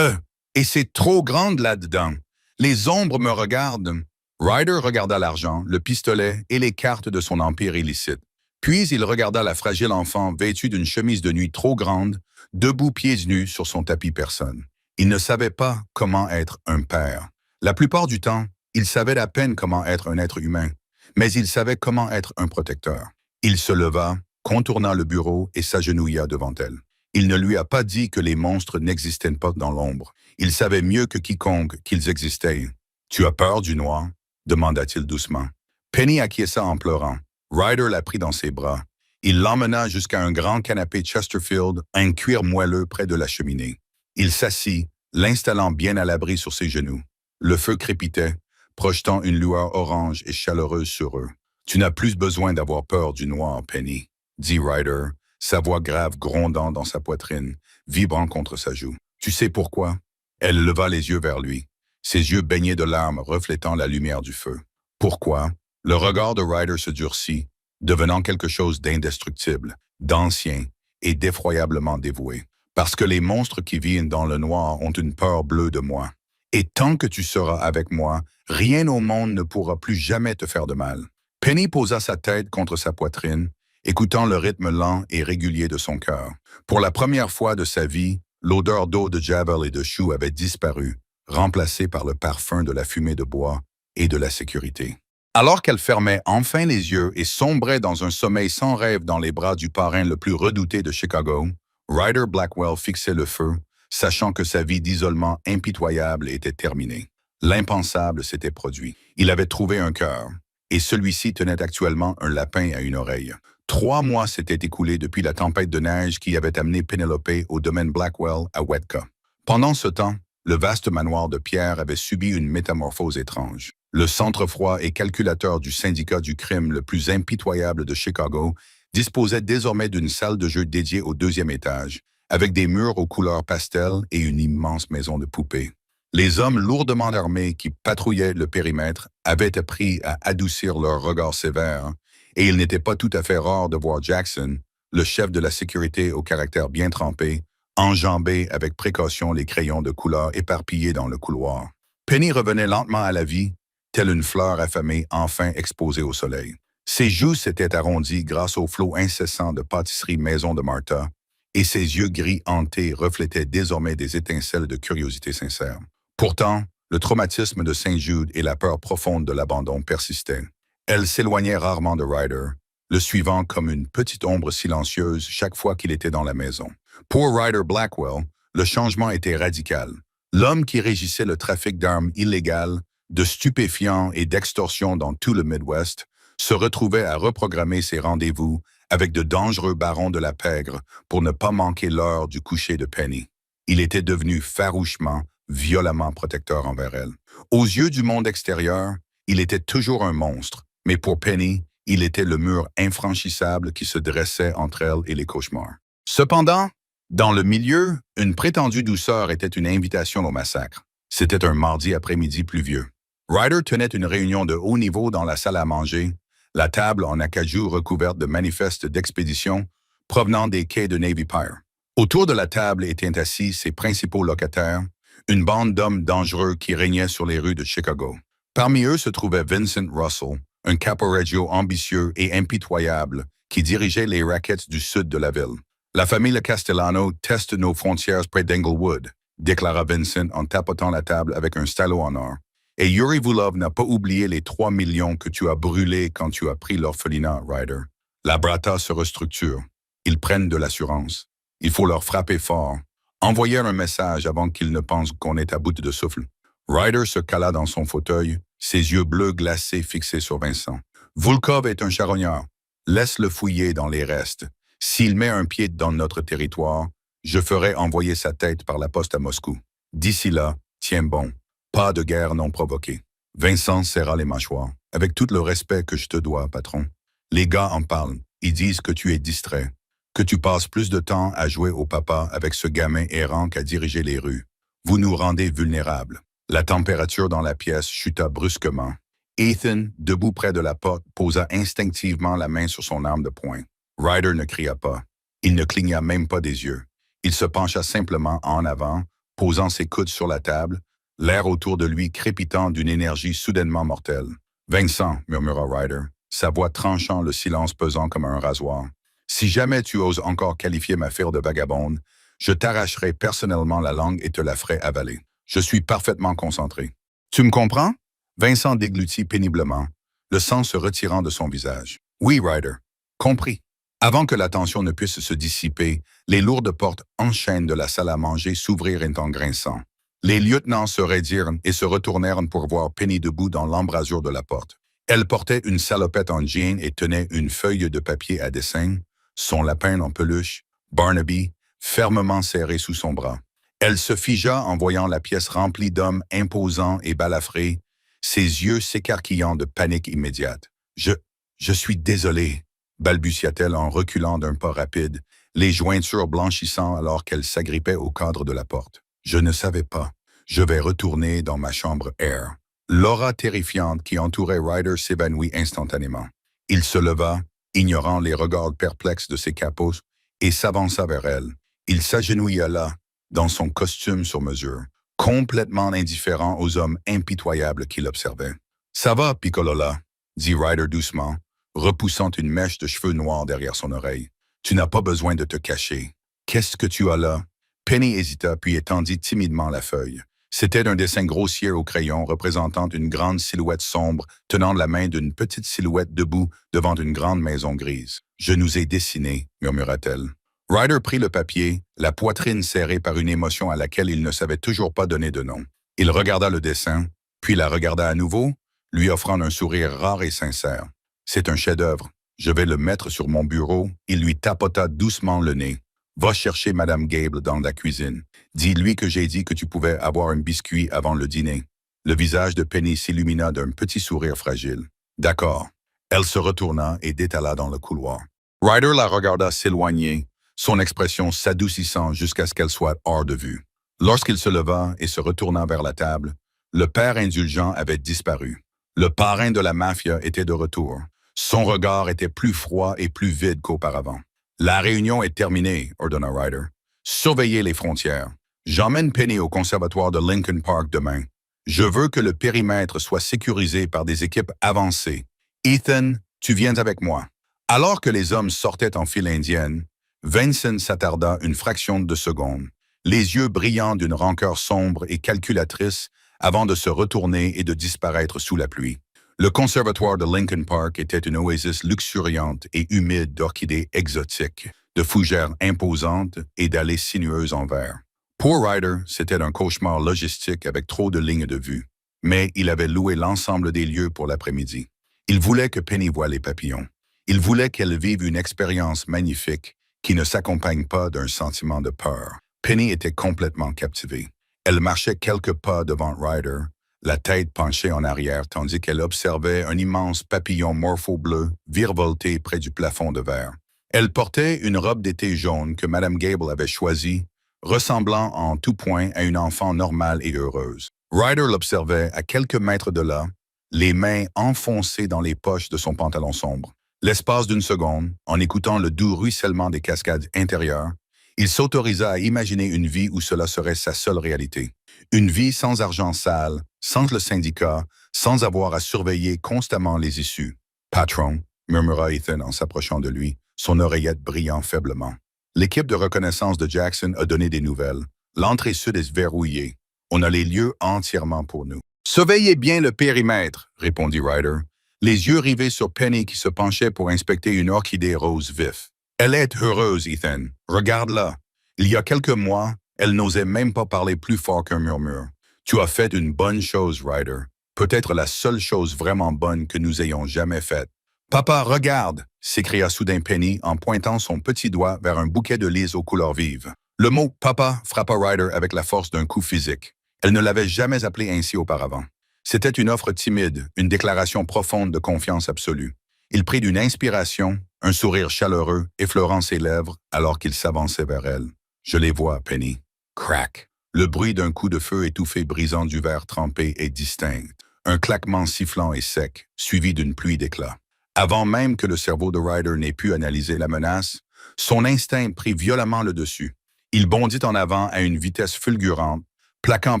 « Et c'est trop grande là-dedans. Les ombres me regardent. » Ryder regarda l'argent, le pistolet et les cartes de son empire illicite. Puis il regarda la fragile enfant vêtue d'une chemise de nuit trop grande, debout pieds nus sur son tapis personne. Il ne savait pas comment être un père. La plupart du temps, il savait à peine comment être un être humain, mais il savait comment être un protecteur. Il se leva, contourna le bureau et s'agenouilla devant elle. Il ne lui a pas dit que les monstres n'existaient pas dans l'ombre. Il savait mieux que quiconque qu'ils existaient. « Tu as peur du noir ?» demanda-t-il doucement. Penny acquiesça en pleurant. Ryder la prit dans ses bras. Il l'emmena jusqu'à un grand canapé Chesterfield, un cuir moelleux près de la cheminée. Il s'assit, l'installant bien à l'abri sur ses genoux. Le feu crépitait, projetant une lueur orange et chaleureuse sur eux. « Tu n'as plus besoin d'avoir peur du noir, Penny, » dit Ryder, sa voix grave grondant dans sa poitrine, vibrant contre sa joue. « Tu sais pourquoi? » Elle leva les yeux vers lui. ses yeux baignés de larmes reflétant la lumière du feu. Pourquoi? Le regard de Ryder se durcit, devenant quelque chose d'indestructible, d'ancien et d'effroyablement dévoué. Parce que les monstres qui vivent dans le noir ont une peur bleue de moi. Et tant que tu seras avec moi, rien au monde ne pourra plus jamais te faire de mal. Penny posa sa tête contre sa poitrine, écoutant le rythme lent et régulier de son cœur. Pour la première fois de sa vie, l'odeur d'eau de Javel et de chou avait disparu, remplacée par le parfum de la fumée de bois et de la sécurité. Alors qu'elle fermait enfin les yeux et sombrait dans un sommeil sans rêve dans les bras du parrain le plus redouté de Chicago, Ryder Blackwell fixait le feu, sachant que sa vie d'isolement impitoyable était terminée. L'impensable s'était produit. Il avait trouvé un cœur, et celui-ci tenait actuellement un lapin à une oreille. 3 mois s'étaient écoulés depuis la tempête de neige qui avait amené Penelope au domaine Blackwell à Wetka. Pendant ce temps, le vaste manoir de pierre avait subi une métamorphose étrange. Le centre froid et calculateur du syndicat du crime le plus impitoyable de Chicago disposait désormais d'une salle de jeu dédiée au 2e étage, avec des murs aux couleurs pastel et une immense maison de poupées. Les hommes lourdement armés qui patrouillaient le périmètre avaient appris à adoucir leur regard sévère, et il n'était pas tout à fait rare de voir Jackson, le chef de la sécurité au caractère bien trempé, enjamber avec précaution les crayons de couleur éparpillés dans le couloir. Penny revenait lentement à la vie, telle une fleur affamée enfin exposée au soleil. Ses joues s'étaient arrondies grâce au flot incessant de pâtisserie maison de Martha, et ses yeux gris hantés reflétaient désormais des étincelles de curiosité sincère. Pourtant, le traumatisme de Saint-Jude et la peur profonde de l'abandon persistaient. Elle s'éloignait rarement de Ryder, le suivant comme une petite ombre silencieuse chaque fois qu'il était dans la maison. Pour Ryder Blackwell, le changement était radical. L'homme qui régissait le trafic d'armes illégales, de stupéfiants et d'extorsion dans tout le Midwest, se retrouvait à reprogrammer ses rendez-vous avec de dangereux barons de la pègre pour ne pas manquer l'heure du coucher de Penny. Il était devenu farouchement, violemment protecteur envers elle. Aux yeux du monde extérieur, il était toujours un monstre, mais pour Penny, il était le mur infranchissable qui se dressait entre elle et les cauchemars. Cependant, dans le milieu, une prétendue douceur était une invitation au massacre. C'était un mardi après-midi pluvieux. Ryder tenait une réunion de haut niveau dans la salle à manger, la table en acajou recouverte de manifestes d'expédition provenant des quais de Navy Pier. Autour de la table étaient assis ses principaux locataires, une bande d'hommes dangereux qui régnaient sur les rues de Chicago. Parmi eux se trouvait Vincent Russell, un caporeggio ambitieux et impitoyable qui dirigeait les rackets du sud de la ville. La famille Castellano teste nos frontières près d'Englewood, déclara Vincent en tapotant la table avec un stylo en or. Et Yuri Vulov n'a pas oublié les 3 millions que tu as brûlés quand tu as pris l'orphelinat, Ryder. La Brata se restructure. Ils prennent de l'assurance. Il faut leur frapper fort. Envoyer un message avant qu'ils ne pensent qu'on est à bout de souffle. Ryder se cala dans son fauteuil, ses yeux bleus glacés fixés sur Vincent. Volkov est un charognard. Laisse-le fouiller dans les restes. S'il met un pied dans notre territoire, je ferai envoyer sa tête par la poste à Moscou. D'ici là, tiens bon. Pas de guerre non provoquée. Vincent serra les mâchoires. Avec tout le respect que je te dois, patron. Les gars en parlent. Ils disent que tu es distrait. Que tu passes plus de temps à jouer au papa avec ce gamin errant qu'à diriger les rues. Vous nous rendez vulnérables. La température dans la pièce chuta brusquement. Ethan, debout près de la porte, posa instinctivement la main sur son arme de poing. Ryder ne cria pas. Il ne cligna même pas des yeux. Il se pencha simplement en avant, posant ses coudes sur la table, l'air autour de lui crépitant d'une énergie soudainement mortelle. « Vincent, » murmura Ryder, sa voix tranchant le silence pesant comme un rasoir. « Si jamais tu oses encore qualifier ma fille de vagabonde, je t'arracherai personnellement la langue et te la ferai avaler. Je suis parfaitement concentré. »« Tu me comprends ?» Vincent déglutit péniblement, le sang se retirant de son visage. « Oui, Ryder. Compris. » Avant que la tension ne puisse se dissiper, les lourdes portes enchaînées de la salle à manger s'ouvrirent en grinçant. Les lieutenants se raidirent et se retournèrent pour voir Penny debout dans l'embrasure de la porte. Elle portait une salopette en jean et tenait une feuille de papier à dessin, son lapin en peluche, Barnaby, fermement serré sous son bras. Elle se figea en voyant la pièce remplie d'hommes imposants et balafrés, ses yeux s'écarquillant de panique immédiate. « Je suis désolé, » balbutia-t-elle en reculant d'un pas rapide, les jointures blanchissant alors qu'elle s'agrippait au cadre de la porte. « Je ne savais pas. Je vais retourner dans ma chambre air. L'aura terrifiante qui entourait Ryder s'évanouit instantanément. Il se leva, ignorant les regards perplexes de ses capos, et s'avança vers elle. Il s'agenouilla là, dans son costume sur mesure, complètement indifférent aux hommes impitoyables qui l'observaient. « Ça va, Piccolola ?» dit Ryder doucement, repoussant une mèche de cheveux noirs derrière son oreille. « Tu n'as pas besoin de te cacher. Qu'est-ce que tu as là? » Penny hésita puis étendit timidement la feuille. C'était un dessin grossier au crayon représentant une grande silhouette sombre tenant la main d'une petite silhouette debout devant une grande maison grise. « Je nous ai dessinés, » murmura-t-elle. Ryder prit le papier, la poitrine serrée par une émotion à laquelle il ne savait toujours pas donner de nom. Il regarda le dessin, puis la regarda à nouveau, lui offrant un sourire rare et sincère. « C'est un chef-d'œuvre. Je vais le mettre sur mon bureau. » Il lui tapota doucement le nez. « Va chercher Madame Gable dans la cuisine. Dis-lui que j'ai dit que tu pouvais avoir un biscuit avant le dîner. » Le visage de Penny s'illumina d'un petit sourire fragile. « D'accord. » Elle se retourna et détala dans le couloir. Ryder la regarda s'éloigner, son expression s'adoucissant jusqu'à ce qu'elle soit hors de vue. Lorsqu'il se leva et se retourna vers la table, le père indulgent avait disparu. Le parrain de la mafia était de retour. Son regard était plus froid et plus vide qu'auparavant. « La réunion est terminée, » ordonna Ryder. « Surveillez les frontières. J'emmène Penny au conservatoire de Lincoln Park demain. Je veux que le périmètre soit sécurisé par des équipes avancées. Ethan, tu viens avec moi. » Alors que les hommes sortaient en file indienne, Vincent s'attarda une fraction de seconde, les yeux brillants d'une rancœur sombre et calculatrice avant de se retourner et de disparaître sous la pluie. Le conservatoire de Lincoln Park était une oasis luxuriante et humide d'orchidées exotiques, de fougères imposantes et d'allées sinueuses en verre. Pour Ryder, c'était un cauchemar logistique avec trop de lignes de vue, mais il avait loué l'ensemble des lieux pour l'après-midi. Il voulait que Penny voie les papillons. Il voulait qu'elle vive une expérience magnifique qui ne s'accompagne pas d'un sentiment de peur. Penny était complètement captivée. Elle marchait quelques pas devant Ryder, la tête penchée en arrière tandis qu'elle observait un immense papillon morpho-bleu virevolter près du plafond de verre. Elle portait une robe d'été jaune que Madame Gable avait choisie, ressemblant en tout point à une enfant normale et heureuse. Ryder l'observait à quelques mètres de là, les mains enfoncées dans les poches de son pantalon sombre. L'espace d'une seconde, en écoutant le doux ruissellement des cascades intérieures, il s'autorisa à imaginer une vie où cela serait sa seule réalité. Une vie sans argent sale, sans le syndicat, sans avoir à surveiller constamment les issues. « Patron », murmura Ethan en s'approchant de lui, son oreillette brillant faiblement. L'équipe de reconnaissance de Jackson a donné des nouvelles. L'entrée sud est verrouillée. On a les lieux entièrement pour nous. « Surveillez bien le périmètre », répondit Ryder, les yeux rivés sur Penny qui se penchait pour inspecter une orchidée rose vif. « Elle est heureuse, Ethan. Regarde-la. Il y a quelques mois, elle n'osait même pas parler plus fort qu'un murmure. Tu as fait une bonne chose, Ryder. Peut-être la seule chose vraiment bonne que nous ayons jamais faite. »« Papa, regarde !» s'écria soudain Penny en pointant son petit doigt vers un bouquet de lys aux couleurs vives. Le mot « papa » frappa Ryder avec la force d'un coup physique. Elle ne l'avait jamais appelé ainsi auparavant. C'était une offre timide, une déclaration profonde de confiance absolue. Il prit d'une inspiration, un sourire chaleureux effleurant ses lèvres alors qu'il s'avançait vers elle. « Je les vois, Penny. » Crac! Le bruit d'un coup de feu étouffé brisant du verre trempé est distinct. Un claquement sifflant et sec, suivi d'une pluie d'éclats. Avant même que le cerveau de Ryder n'ait pu analyser la menace, son instinct prit violemment le dessus. Il bondit en avant à une vitesse fulgurante, plaquant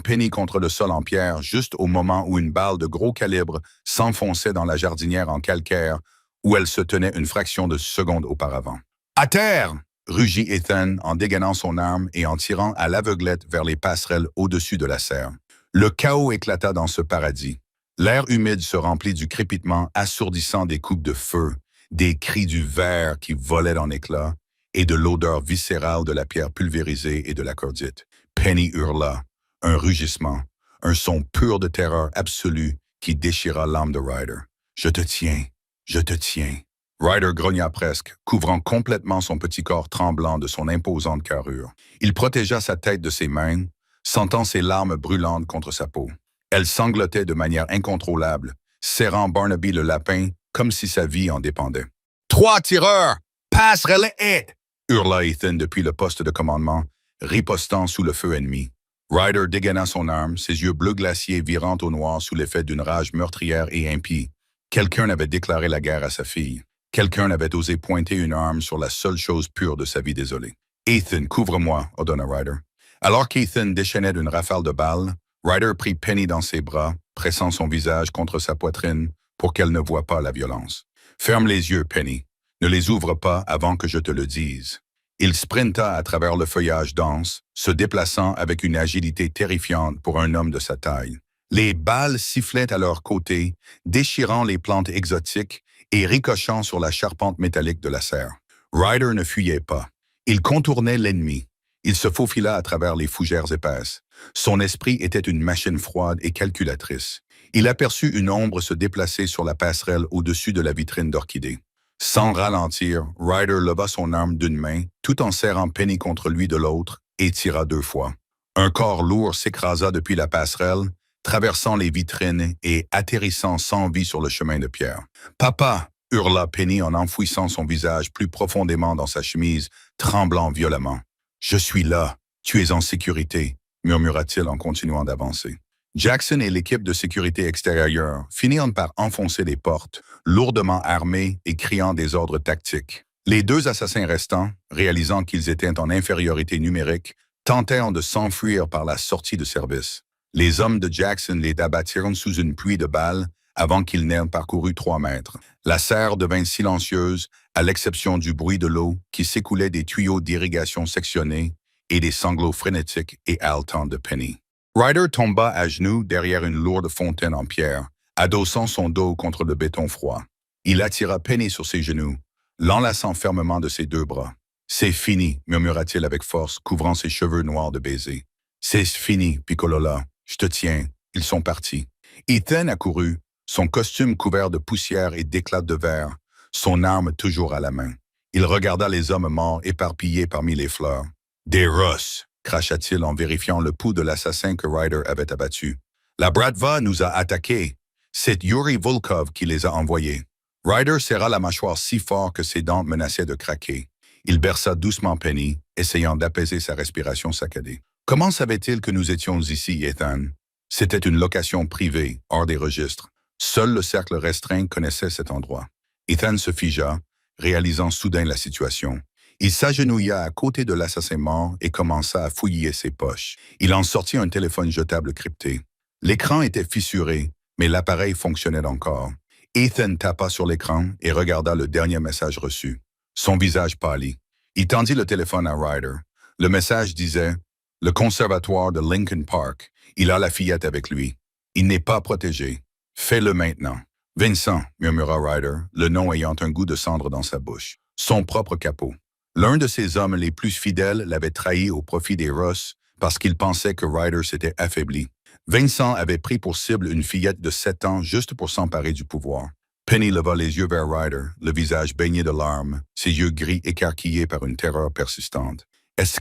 Penny contre le sol en pierre juste au moment où une balle de gros calibre s'enfonçait dans la jardinière en calcaire où elle se tenait une fraction de seconde auparavant. « À terre !» rugit Ethan en dégainant son arme et en tirant à l'aveuglette vers les passerelles au-dessus de la serre. Le chaos éclata dans ce paradis. L'air humide se remplit du crépitement assourdissant des coupes de feu, des cris du verre qui volaient en éclats et de l'odeur viscérale de la pierre pulvérisée et de la cordite. Penny hurla. Un rugissement, un son pur de terreur absolue qui déchira l'âme de Ryder. « Je te tiens, je te tiens. » Ryder grogna presque, couvrant complètement son petit corps tremblant de son imposante carrure. Il protégea sa tête de ses mains, sentant ses larmes brûlantes contre sa peau. Elle sanglotait de manière incontrôlable, serrant Barnaby le lapin comme si sa vie en dépendait. « 3 tireurs! Passerelle hurla Ethan depuis le poste de commandement, ripostant sous le feu ennemi. Ryder dégaina son arme, ses yeux bleus glaciers virant au noir sous l'effet d'une rage meurtrière et impie. Quelqu'un avait déclaré la guerre à sa fille. Quelqu'un avait osé pointer une arme sur la seule chose pure de sa vie désolée. « Ethan, couvre-moi », ordonna Ryder. Alors qu'Ethan déchaînait d'une rafale de balles, Ryder prit Penny dans ses bras, pressant son visage contre sa poitrine pour qu'elle ne voie pas la violence. « Ferme les yeux, Penny. Ne les ouvre pas avant que je te le dise. » Il sprinta à travers le feuillage dense, se déplaçant avec une agilité terrifiante pour un homme de sa taille. Les balles sifflaient à leurs côtés, déchirant les plantes exotiques et ricochant sur la charpente métallique de la serre. Ryder ne fuyait pas. Il contournait l'ennemi. Il se faufila à travers les fougères épaisses. Son esprit était une machine froide et calculatrice. Il aperçut une ombre se déplacer sur la passerelle au-dessus de la vitrine d'orchidée. Sans ralentir, Ryder leva son arme d'une main, tout en serrant Penny contre lui de l'autre, et tira 2 fois. Un corps lourd s'écrasa depuis la passerelle, traversant les vitrines et atterrissant sans vie sur le chemin de pierre. « Papa !» hurla Penny en enfouissant son visage plus profondément dans sa chemise, tremblant violemment. « Je suis là. Tu es en sécurité », murmura-t-il en continuant d'avancer. Jackson et l'équipe de sécurité extérieure finirent par enfoncer les portes, lourdement armés et criant des ordres tactiques. Les 2 assassins restants, réalisant qu'ils étaient en infériorité numérique, tentèrent de s'enfuir par la sortie de service. Les hommes de Jackson les abattirent sous une pluie de balles avant qu'ils n'aient parcouru 3 mètres. La serre devint silencieuse, à l'exception du bruit de l'eau qui s'écoulait des tuyaux d'irrigation sectionnés et des sanglots frénétiques et haletants de Penny. Ryder tomba à genoux derrière une lourde fontaine en pierre, adossant son dos contre le béton froid. Il attira Penny sur ses genoux, l'enlaçant fermement de ses 2 bras. « C'est fini », murmura-t-il avec force, couvrant ses cheveux noirs de baisers. « C'est fini, Piccolola. Je te tiens. Ils sont partis. » Ethan accourut, son costume couvert de poussière et d'éclats de verre, son arme toujours à la main. Il regarda les hommes morts éparpillés parmi les fleurs. « Des Russes !» cracha-t-il en vérifiant le pouls de l'assassin que Ryder avait abattu. « La Bratva nous a attaqués. C'est Yuri Volkov qui les a envoyés. » Ryder serra la mâchoire si fort que ses dents menaçaient de craquer. Il berça doucement Penny, essayant d'apaiser sa respiration saccadée. « Comment savait-il que nous étions ici, Ethan? » C'était une location privée, hors des registres. Seul le cercle restreint connaissait cet endroit. Ethan se figea, réalisant soudain la situation. Il s'agenouilla à côté de l'assassin mort et commença à fouiller ses poches. Il en sortit un téléphone jetable crypté. L'écran était fissuré, mais l'appareil fonctionnait encore. Ethan tapa sur l'écran et regarda le dernier message reçu. Son visage pâlit. Il tendit le téléphone à Ryder. Le message disait « Le conservatoire de Lincoln Park. Il a la fillette avec lui. Il n'est pas protégé. Fais-le maintenant. » « Vincent », murmura Ryder, le nom ayant un goût de cendre dans sa bouche. Son propre capot. L'un de ses hommes les plus fidèles l'avait trahi au profit des Russes parce qu'il pensait que Ryder s'était affaibli. Vincent avait pris pour cible une fillette de 7 ans juste pour s'emparer du pouvoir. Penny leva les yeux vers Ryder, le visage baigné de larmes, ses yeux gris écarquillés par une terreur persistante. « Est-ce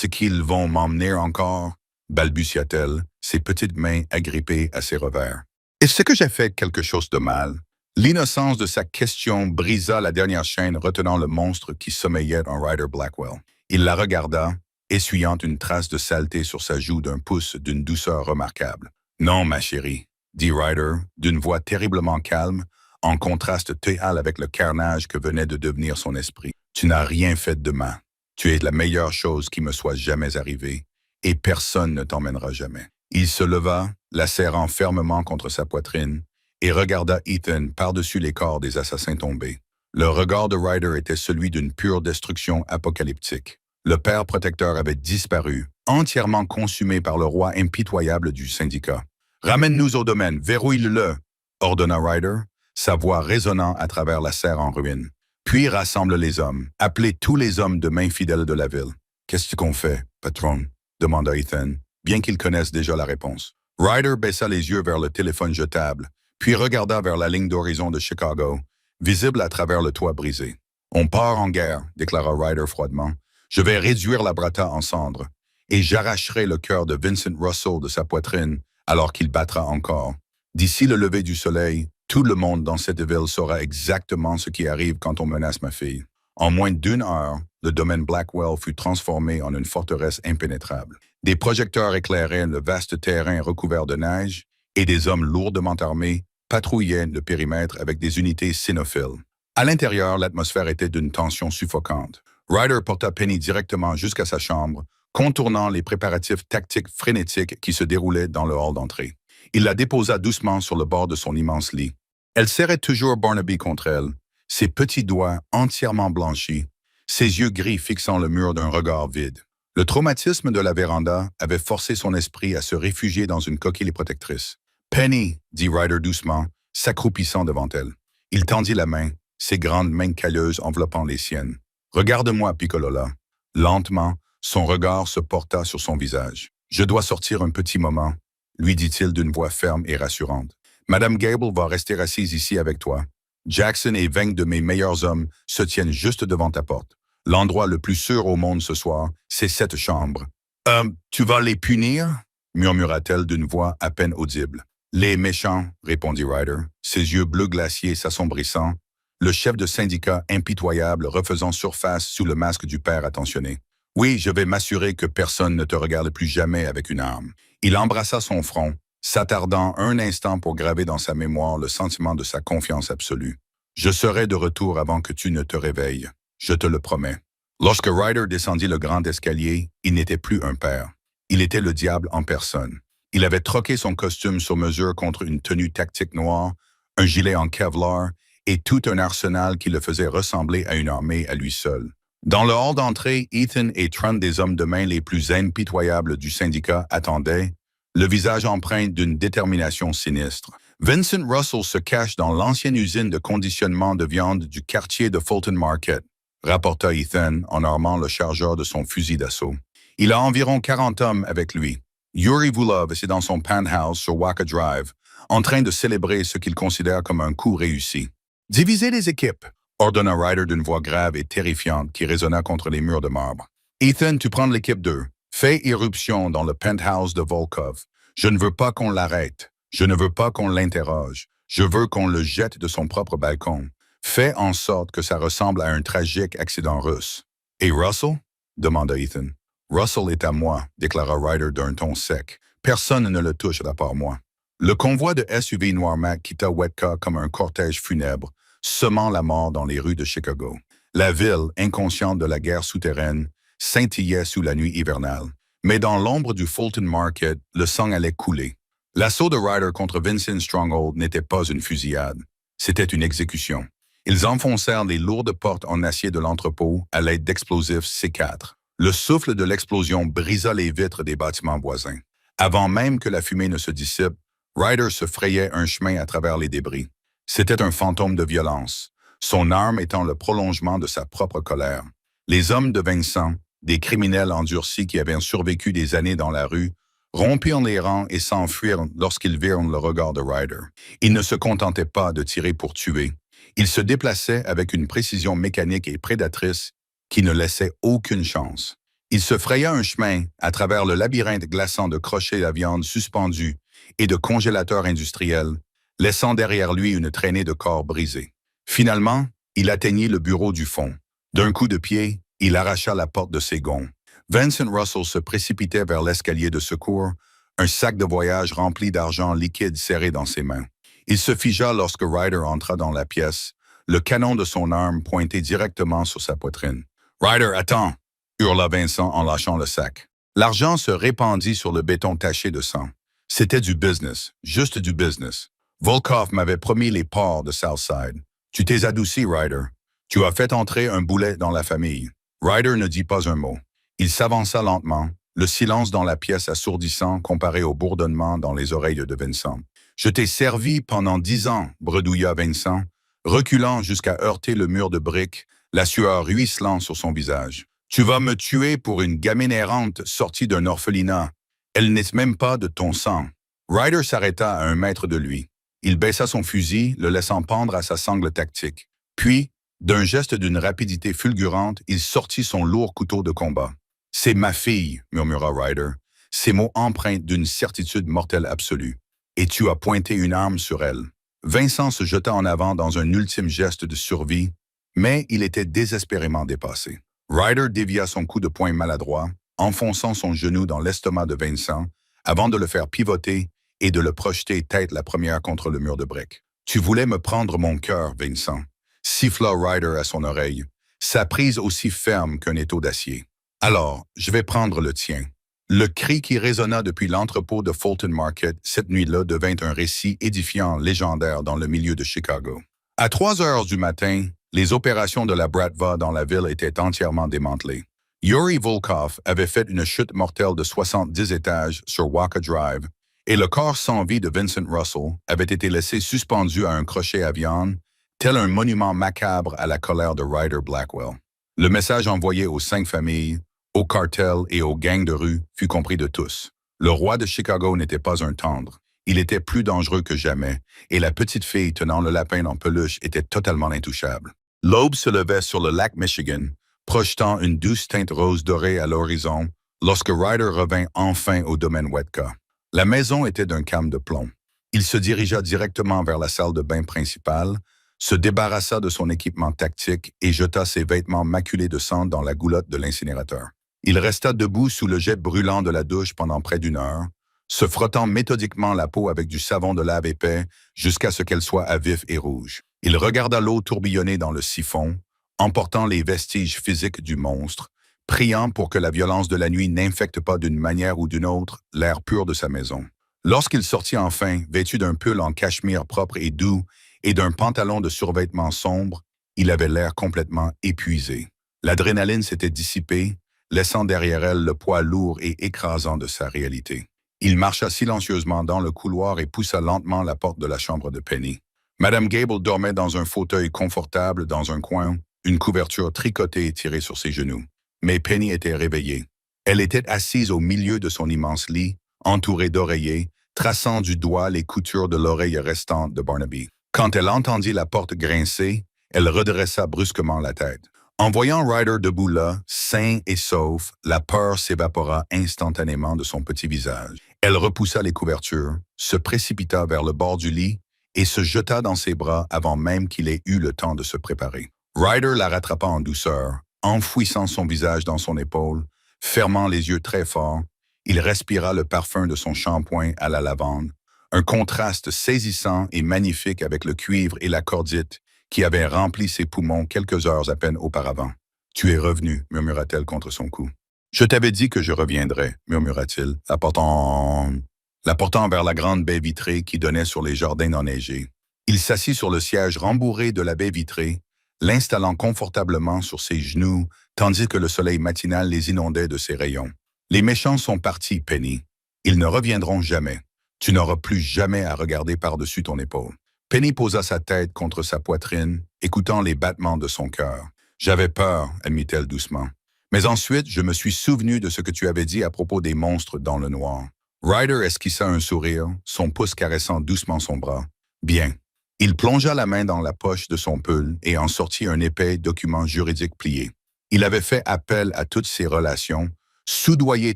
qu'ils vont m'emmener encore ?» balbutia-t-elle, ses petites mains agrippées à ses revers. « Est-ce que j'ai fait quelque chose de mal? » L'innocence de sa question brisa la dernière chaîne retenant le monstre qui sommeillait en Ryder Blackwell. Il la regarda, essuyant une trace de saleté sur sa joue d'un pouce d'une douceur remarquable. « Non, ma chérie, » dit Ryder, d'une voix terriblement calme, en contraste total avec le carnage que venait de devenir son esprit. « Tu n'as rien fait de mal. Tu es la meilleure chose qui me soit jamais arrivée, et personne ne t'emmènera jamais. » Il se leva, la serrant fermement contre sa poitrine, et regarda Ethan par-dessus les corps des assassins tombés. Le regard de Ryder était celui d'une pure destruction apocalyptique. Le père protecteur avait disparu, entièrement consumé par le roi impitoyable du syndicat. « Ramène-nous au domaine, verrouille-le !» ordonna Ryder, sa voix résonnant à travers la serre en ruine. « Puis rassemble les hommes, appelez tous les hommes de main fidèles de la ville. »« Qu'est-ce qu'on fait, patron ?» demanda Ethan, bien qu'il connaisse déjà la réponse. Ryder baissa les yeux vers le téléphone jetable, puis regarda vers la ligne d'horizon de Chicago, visible à travers le toit brisé. « On part en guerre, » déclara Ryder froidement. « Je vais réduire la Brata en cendres, et j'arracherai le cœur de Vincent Russell de sa poitrine alors qu'il battra encore. D'ici le lever du soleil, tout le monde dans cette ville saura exactement ce qui arrive quand on menace ma fille. » En moins d'une heure, le domaine Blackwell fut transformé en une forteresse impénétrable. Des projecteurs éclairaient le vaste terrain recouvert de neige et des hommes lourdement armés patrouillaient le périmètre avec des unités cynophiles. À l'intérieur, l'atmosphère était d'une tension suffocante. Ryder porta Penny directement jusqu'à sa chambre, contournant les préparatifs tactiques frénétiques qui se déroulaient dans le hall d'entrée. Il la déposa doucement sur le bord de son immense lit. Elle serrait toujours Barnaby contre elle, ses petits doigts entièrement blanchis, ses yeux gris fixant le mur d'un regard vide. Le traumatisme de la véranda avait forcé son esprit à se réfugier dans une coquille protectrice. « Penny », dit Ryder doucement, s'accroupissant devant elle. Il tendit la main, ses grandes mains calleuses enveloppant les siennes. « Regarde-moi, Piccolola. » Lentement, son regard se porta sur son visage. « Je dois sortir un petit moment, » lui dit-il d'une voix ferme et rassurante. « Madame Gable va rester assise ici avec toi. Jackson et 20 de mes meilleurs hommes se tiennent juste devant ta porte. L'endroit le plus sûr au monde ce soir, c'est cette chambre. « Tu vas les punir ?» murmura-t-elle d'une voix à peine audible. « Les méchants, » répondit Ryder, ses yeux bleus glaciers s'assombrissant, le chef de syndicat impitoyable refaisant surface sous le masque du père attentionné. « Oui, je vais m'assurer que personne ne te regarde plus jamais avec une arme. » Il embrassa son front, s'attardant un instant pour graver dans sa mémoire le sentiment de sa confiance absolue. « Je serai de retour avant que tu ne te réveilles. Je te le promets. » Lorsque Ryder descendit le grand escalier, il n'était plus un père. Il était le diable en personne. Il avait troqué son costume sur mesure contre une tenue tactique noire, un gilet en Kevlar et tout un arsenal qui le faisait ressembler à une armée à lui seul. Dans le hall d'entrée, Ethan et 30 des hommes de main les plus impitoyables du syndicat attendaient, le visage empreint d'une détermination sinistre. Vincent Russell se cache dans l'ancienne usine de conditionnement de viande du quartier de Fulton Market, rapporta Ethan en armant le chargeur de son fusil d'assaut. Il a environ 40 hommes avec lui. Yuri Vulov est dans son penthouse sur Waka Drive, en train de célébrer ce qu'il considère comme un coup réussi. « Divisez les équipes », ordonna Ryder d'une voix grave et terrifiante qui résonna contre les murs de marbre. « Ethan, tu prends l'équipe 2. Fais irruption dans le penthouse de Volkov. Je ne veux pas qu'on l'arrête. Je ne veux pas qu'on l'interroge. Je veux qu'on le jette de son propre balcon. Fais en sorte que ça ressemble à un tragique accident russe. »« Et Russell ?» demanda Ethan. « Russell est à moi, » déclara Ryder d'un ton sec. « Personne ne le touche à part moi. » Le convoi de SUV noir mat quitta Wetka comme un cortège funèbre, semant la mort dans les rues de Chicago. La ville, inconsciente de la guerre souterraine, scintillait sous la nuit hivernale. Mais dans l'ombre du Fulton Market, le sang allait couler. L'assaut de Ryder contre Vincent Stronghold n'était pas une fusillade. C'était une exécution. Ils enfoncèrent les lourdes portes en acier de l'entrepôt à l'aide d'explosifs C4. Le souffle de l'explosion brisa les vitres des bâtiments voisins. Avant même que la fumée ne se dissipe, Ryder se frayait un chemin à travers les débris. C'était un fantôme de violence, son arme étant le prolongement de sa propre colère. Les hommes de Vincent, des criminels endurcis qui avaient survécu des années dans la rue, rompirent les rangs et s'enfuirent lorsqu'ils virent le regard de Ryder. Ils ne se contentaient pas de tirer pour tuer. Ils se déplaçaient avec une précision mécanique et prédatrice qui ne laissait aucune chance. Il se fraya un chemin à travers le labyrinthe glaçant de crochets à viande suspendus et de congélateurs industriels, laissant derrière lui une traînée de corps brisés. Finalement, il atteignit le bureau du fond. D'un coup de pied, il arracha la porte de ses gonds. Vincent Russell se précipitait vers l'escalier de secours, un sac de voyage rempli d'argent liquide serré dans ses mains. Il se figea lorsque Ryder entra dans la pièce, le canon de son arme pointé directement sur sa poitrine. « Ryder, attends !» hurla Vincent en lâchant le sac. L'argent se répandit sur le béton taché de sang. C'était du business, juste du business. Volkov m'avait promis les parts de Southside. Tu t'es adouci, Ryder. Tu as fait entrer un boulet dans la famille. Ryder ne dit pas un mot. Il s'avança lentement, le silence dans la pièce assourdissant comparé au bourdonnement dans les oreilles de Vincent. « Je t'ai servi pendant 10 ans, bredouilla Vincent, reculant jusqu'à heurter le mur de briques, la sueur ruisselant sur son visage. « Tu vas me tuer pour une gamine errante sortie d'un orphelinat. Elle n'est même pas de ton sang. » Ryder s'arrêta à 1 mètre de lui. Il baissa son fusil, le laissant pendre à sa sangle tactique. Puis, d'un geste d'une rapidité fulgurante, il sortit son lourd couteau de combat. « C'est ma fille, » murmura Ryder, ses mots empreints d'une certitude mortelle absolue. « Et tu as pointé une arme sur elle. » Vincent se jeta en avant dans un ultime geste de survie, Mais il était désespérément dépassé. Ryder dévia son coup de poing maladroit, enfonçant son genou dans l'estomac de Vincent, avant de le faire pivoter et de le projeter tête la première contre le mur de briques. « Tu voulais me prendre mon cœur, Vincent », siffla Ryder à son oreille, sa prise aussi ferme qu'un étau d'acier. « Alors, je vais prendre le tien. » Le cri qui résonna depuis l'entrepôt de Fulton Market cette nuit-là devint un récit édifiant légendaire dans le milieu de Chicago. À 3 heures du matin, les opérations de la Bratva dans la ville étaient entièrement démantelées. Yuri Volkov avait fait une chute mortelle de 70 étages sur Waka Drive et le corps sans vie de Vincent Russell avait été laissé suspendu à un crochet à viande, tel un monument macabre à la colère de Ryder Blackwell. Le message envoyé aux 5 familles, au cartel et aux gangs de rue fut compris de tous. Le roi de Chicago n'était pas un tendre. Il était plus dangereux que jamais, et la petite fille tenant le lapin en peluche était totalement intouchable. L'aube se levait sur le lac Michigan, projetant une douce teinte rose dorée à l'horizon, lorsque Ryder revint enfin au domaine Wetka. La maison était d'un calme de plomb. Il se dirigea directement vers la salle de bain principale, se débarrassa de son équipement tactique et jeta ses vêtements maculés de sang dans la goulotte de l'incinérateur. Il resta debout sous le jet brûlant de la douche pendant près d'1 heure, se frottant méthodiquement la peau avec du savon de lave épais jusqu'à ce qu'elle soit à vif et rouge. Il regarda l'eau tourbillonner dans le siphon, emportant les vestiges physiques du monstre, priant pour que la violence de la nuit n'infecte pas d'une manière ou d'une autre l'air pur de sa maison. Lorsqu'il sortit enfin, vêtu d'un pull en cachemire propre et doux et d'un pantalon de survêtement sombre, il avait l'air complètement épuisé. L'adrénaline s'était dissipée, laissant derrière elle le poids lourd et écrasant de sa réalité. Il marcha silencieusement dans le couloir et poussa lentement la porte de la chambre de Penny. Madame Gable dormait dans un fauteuil confortable dans un coin, une couverture tricotée tirée sur ses genoux. Mais Penny était réveillée. Elle était assise au milieu de son immense lit, entourée d'oreillers, traçant du doigt les coutures de l'oreille restante de Barnaby. Quand elle entendit la porte grincer, elle redressa brusquement la tête. En voyant Ryder debout là, sain et sauf, la peur s'évapora instantanément de son petit visage. Elle repoussa les couvertures, se précipita vers le bord du lit et se jeta dans ses bras avant même qu'il ait eu le temps de se préparer. Ryder la rattrapa en douceur, enfouissant son visage dans son épaule, fermant les yeux très fort. Il respira le parfum de son shampoing à la lavande, un contraste saisissant et magnifique avec le cuivre et la cordite qui avait rempli ses poumons quelques heures à peine auparavant. « Tu es revenu », murmura-t-elle contre son cou. « Je t'avais dit que je reviendrais », murmura-t-il, l'apportant vers la grande baie vitrée qui donnait sur les jardins enneigés. Il s'assit sur le siège rembourré de la baie vitrée, l'installant confortablement sur ses genoux, tandis que le soleil matinal les inondait de ses rayons. « Les méchants sont partis, Penny. Ils ne reviendront jamais. Tu n'auras plus jamais à regarder par-dessus ton épaule. » Penny posa sa tête contre sa poitrine, écoutant les battements de son cœur. « J'avais peur, » admit-elle doucement. « Mais ensuite, je me suis souvenu de ce que tu avais dit à propos des monstres dans le noir. » Ryder esquissa un sourire, son pouce caressant doucement son bras. « Bien. » Il plongea la main dans la poche de son pull et en sortit un épais document juridique plié. Il avait fait appel à toutes ses relations, soudoyé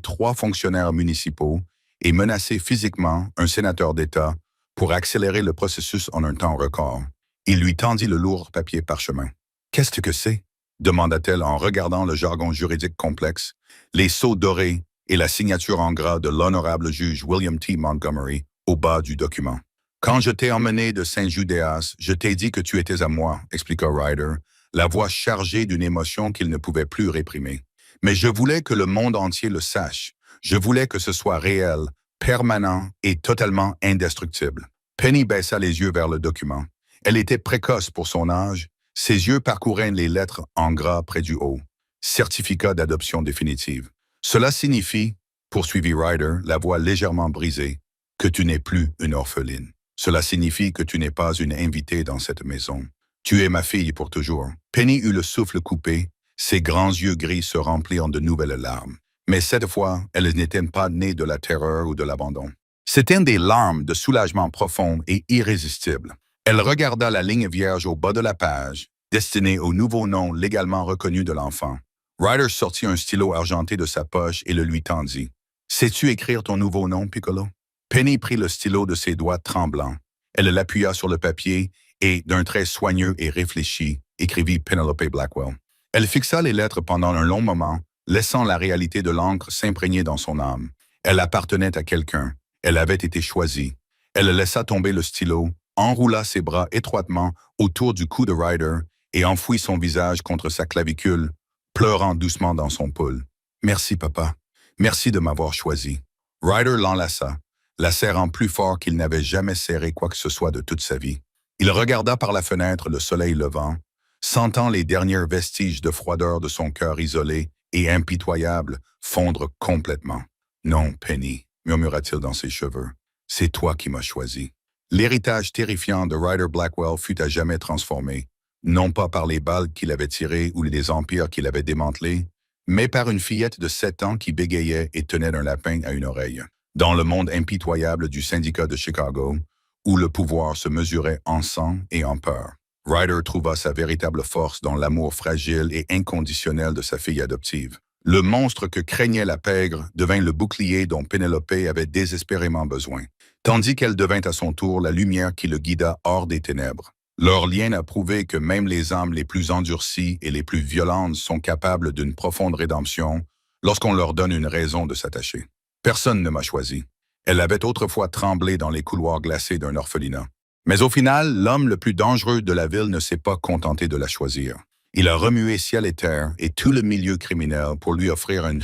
3 fonctionnaires municipaux et menacé physiquement un sénateur d'État pour accélérer le processus en un temps record. Il lui tendit le lourd papier parchemin. « Qu'est-ce que c'est ?» demanda-t-elle en regardant le jargon juridique complexe, les sceaux dorés et la signature en gras de l'honorable juge William T. Montgomery au bas du document. « Quand je t'ai emmené de Saint-Judéas, je t'ai dit que tu étais à moi, » expliqua Ryder, la voix chargée d'une émotion qu'il ne pouvait plus réprimer. « Mais je voulais que le monde entier le sache. Je voulais que ce soit réel, permanent et totalement indestructible. » Penny baissa les yeux vers le document. Elle était précoce pour son âge. Ses yeux parcouraient les lettres en gras près du haut. Certificat d'adoption définitive. « Cela signifie, » poursuivit Ryder, la voix légèrement brisée, « que tu n'es plus une orpheline. Cela signifie que tu n'es pas une invitée dans cette maison. Tu es ma fille pour toujours. » Penny eut le souffle coupé, ses grands yeux gris se remplirent de nouvelles larmes. Mais cette fois, elles n'étaient pas nées de la terreur ou de l'abandon. C'étaient des larmes de soulagement profond et irrésistible. Elle regarda la ligne vierge au bas de la page, destinée au nouveau nom légalement reconnu de l'enfant. Ryder sortit un stylo argenté de sa poche et le lui tendit. « Sais-tu écrire ton nouveau nom, Piccolo? » Penny prit le stylo de ses doigts tremblants. Elle l'appuya sur le papier et, d'un trait soigneux et réfléchi, écrivit Penelope Blackwell. Elle fixa les lettres pendant un long moment, laissant la réalité de l'encre s'imprégner dans son âme. Elle appartenait à quelqu'un. Elle avait été choisie. Elle laissa tomber le stylo, enroula ses bras étroitement autour du cou de Ryder et enfouit son visage contre sa clavicule, pleurant doucement dans son pouls. « Merci, papa. Merci de m'avoir choisi. » Ryder l'enlaça, la serrant plus fort qu'il n'avait jamais serré quoi que ce soit de toute sa vie. Il regarda par la fenêtre le soleil levant, sentant les derniers vestiges de froideur de son cœur isolé et impitoyable fondre complètement. « Non, Penny, » murmura-t-il dans ses cheveux, « c'est toi qui m'as choisi. » L'héritage terrifiant de Ryder Blackwell fut à jamais transformé, non pas par les balles qu'il avait tirées ou les empires qu'il avait démantelés, mais par une fillette de 7 ans qui bégayait et tenait un lapin à une oreille. Dans le monde impitoyable du syndicat de Chicago, où le pouvoir se mesurait en sang et en peur, Ryder trouva sa véritable force dans l'amour fragile et inconditionnel de sa fille adoptive. Le monstre que craignait la pègre devint le bouclier dont Pénélope avait désespérément besoin, tandis qu'elle devint à son tour la lumière qui le guida hors des ténèbres. Leur lien a prouvé que même les âmes les plus endurcies et les plus violentes sont capables d'une profonde rédemption lorsqu'on leur donne une raison de s'attacher. Personne ne m'a choisi. Elle avait autrefois tremblé dans les couloirs glacés d'un orphelinat. Mais au final, l'homme le plus dangereux de la ville ne s'est pas contenté de la choisir. Il a remué ciel et terre et tout le milieu criminel pour lui offrir une